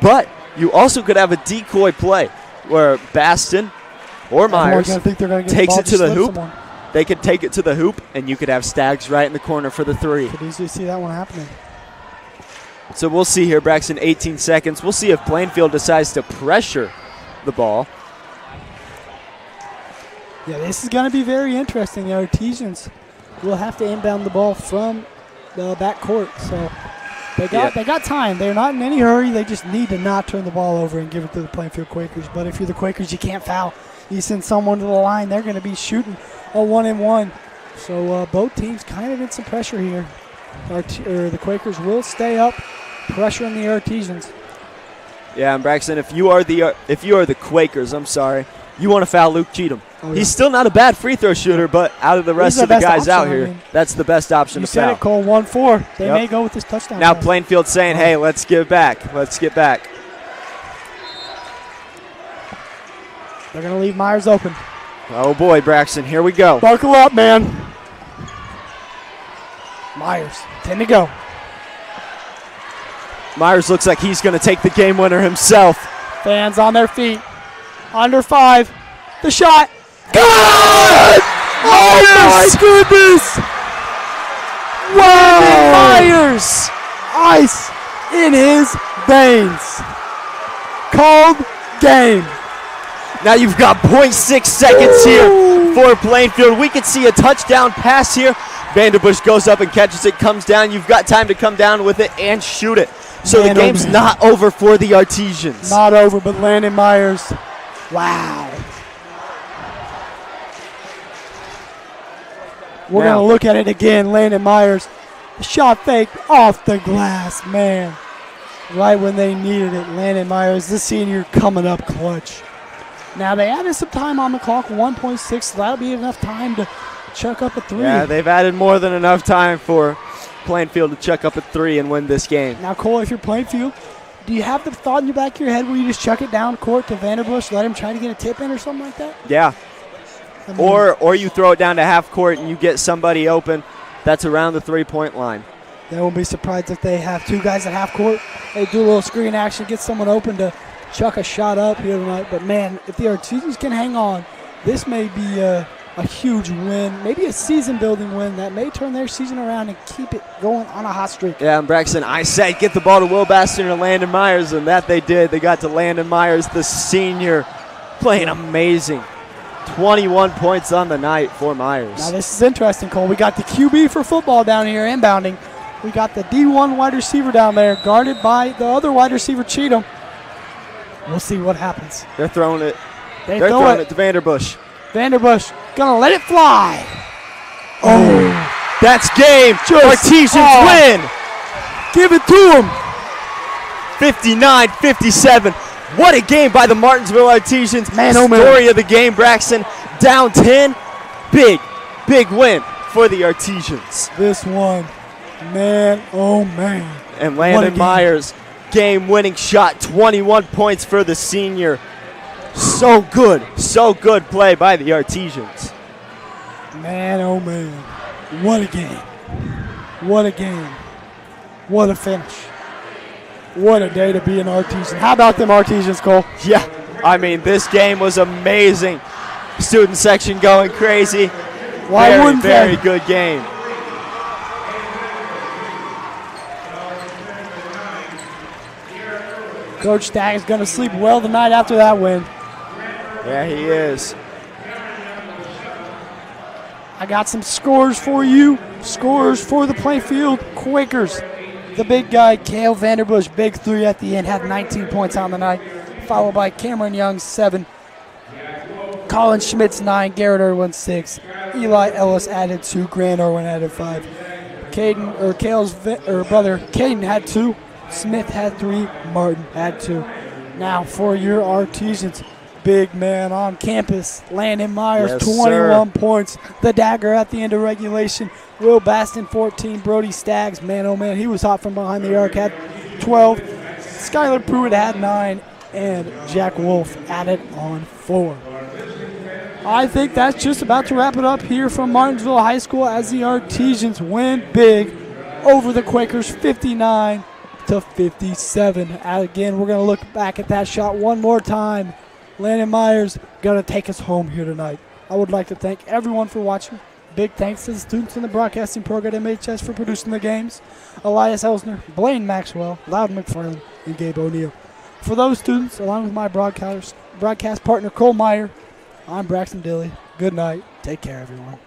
But you also could have a decoy play where Baston or Myers takes it to the hoop. They could take it to the hoop, and you could have Staggs right in the corner for the 3. Could easily see that one happening. So we'll see here, Braxton, 18 seconds. We'll see if Plainfield decides to pressure the ball. Yeah, this is going to be very interesting. The Artesians will have to inbound the ball from the back court. So they got time. They're not in any hurry. They just need to not turn the ball over and give it to the Plainfield Quakers. But if you're the Quakers, you can't foul. You send someone to the line, they're going to be shooting a 1-and-1. So both teams kind of in some pressure here. The Quakers will stay up, pressuring the Artesians. Yeah, and Braxton, if you are the Quakers, you want to foul Luke Cheatham. Oh, yeah. He's still not a bad free throw shooter, but out of the rest of the guys out here, that's the best option you to foul. You said it, Cole, 1-4. They may go with this touchdown. Now Plainfield's saying, hey, let's get back. Let's get back. They're going to leave Myers open. Oh, boy, Braxton, here we go. Buckle up, man. Myers, 10 to go. Myers looks like he's going to take the game winner himself. Fans on their feet. Under 5. The shot. Good! Oh my goodness! Wow! Myers! Ice in his veins. Called game. Now you've got 0.6 seconds here for Plainfield. We could see a touchdown pass here. Vanderbush goes up and catches it, comes down. You've got time to come down with it and shoot it. So the game's not over for the Artesians. Not over, but Landon Myers. Wow. We're going to look at it again. Landon Myers. Shot fake off the glass, man. Right when they needed it. Landon Myers, the senior, coming up clutch. Now they added some time on the clock, 1.6, so that'll be enough time to chuck up a 3. Yeah, they've added more than enough time for Plainfield to chuck up a 3 and win this game. Now, Cole, if you're Plainfield, do you have the thought in your back of your head where you just chuck it down court to Vanderbush, let him try to get a tip in or something like that? Yeah. I mean, Or you throw it down to half court and you get somebody open that's around the 3-point line. they won't be surprised if they have 2 guys at half court. They do a little screen action, get someone open to chuck a shot up here tonight. But, man, if the Artesians can hang on, this may be a huge win, maybe a season-building win that may turn their season around and keep it going on a hot streak. Yeah, and Braxton, I said get the ball to Will Baston and Landon Myers, and that they did. They got to Landon Myers, the senior, playing amazing. 21 points on the night for Myers. Now, this is interesting, Cole. We got the QB for football down here inbounding. We got the D1 wide receiver down there, guarded by the other wide receiver, Cheatham. We'll see what happens. They're throwing it. They're throwing it to Vanderbush. Vanderbush gonna let it fly. Oh, that's game. Artesians win. Give it to them. 59-57. What a game by the Martinsville Artesians. Man, oh man. Story of the game, Braxton. Down 10. Big win for the Artesians. This one, man, oh man. And Landon Myers, game-winning shot, 21 points for the senior. So good play by the Artesians. Man, oh man. What a game. What a game. What a finish. What a day to be an Artesian. How about them Artesians, Cole? Yeah, I mean, this game was amazing. Student section going crazy. Why wouldn't they? Very good game. Coach Stagg is going to sleep well tonight after that win. Yeah, he is. I got some scores for you. Scores for the Plainfield Quakers. The big guy, Cale Vanderbush, big 3 at the end, had 19 points on the night, followed by Cameron Young, 7. Colin Schmitz, 9. Garrett Irwin, 6. Eli Ellis added 2. Grant Irwin added 5. Cale's brother, Caden, had 2. Smith had 3. Martin had 2. Now for your Artesians, big man on campus, Landon Myers, Yes, 21 points. The dagger at the end of regulation. Will Baston, 14. Brody Staggs, man, oh man, he was hot from behind the arc, had 12. Skylar Pruitt had 9. And Jack Wolf added on 4. I think that's just about to wrap it up here from Martinsville High School as the Artesians win big over the Quakers, 59-57. Again, we're going to look back at that shot one more time. Landon Myers going to take us home here tonight. I would like to thank everyone for watching. Big thanks to the students in the broadcasting program at MHS for producing the games. Elias Elsner, Blaine Maxwell, Loud McFarland, and Gabe O'Neill. For those students, along with my broadcast partner Cole Meyer, I'm Braxton Dilly. Good night. Take care, everyone.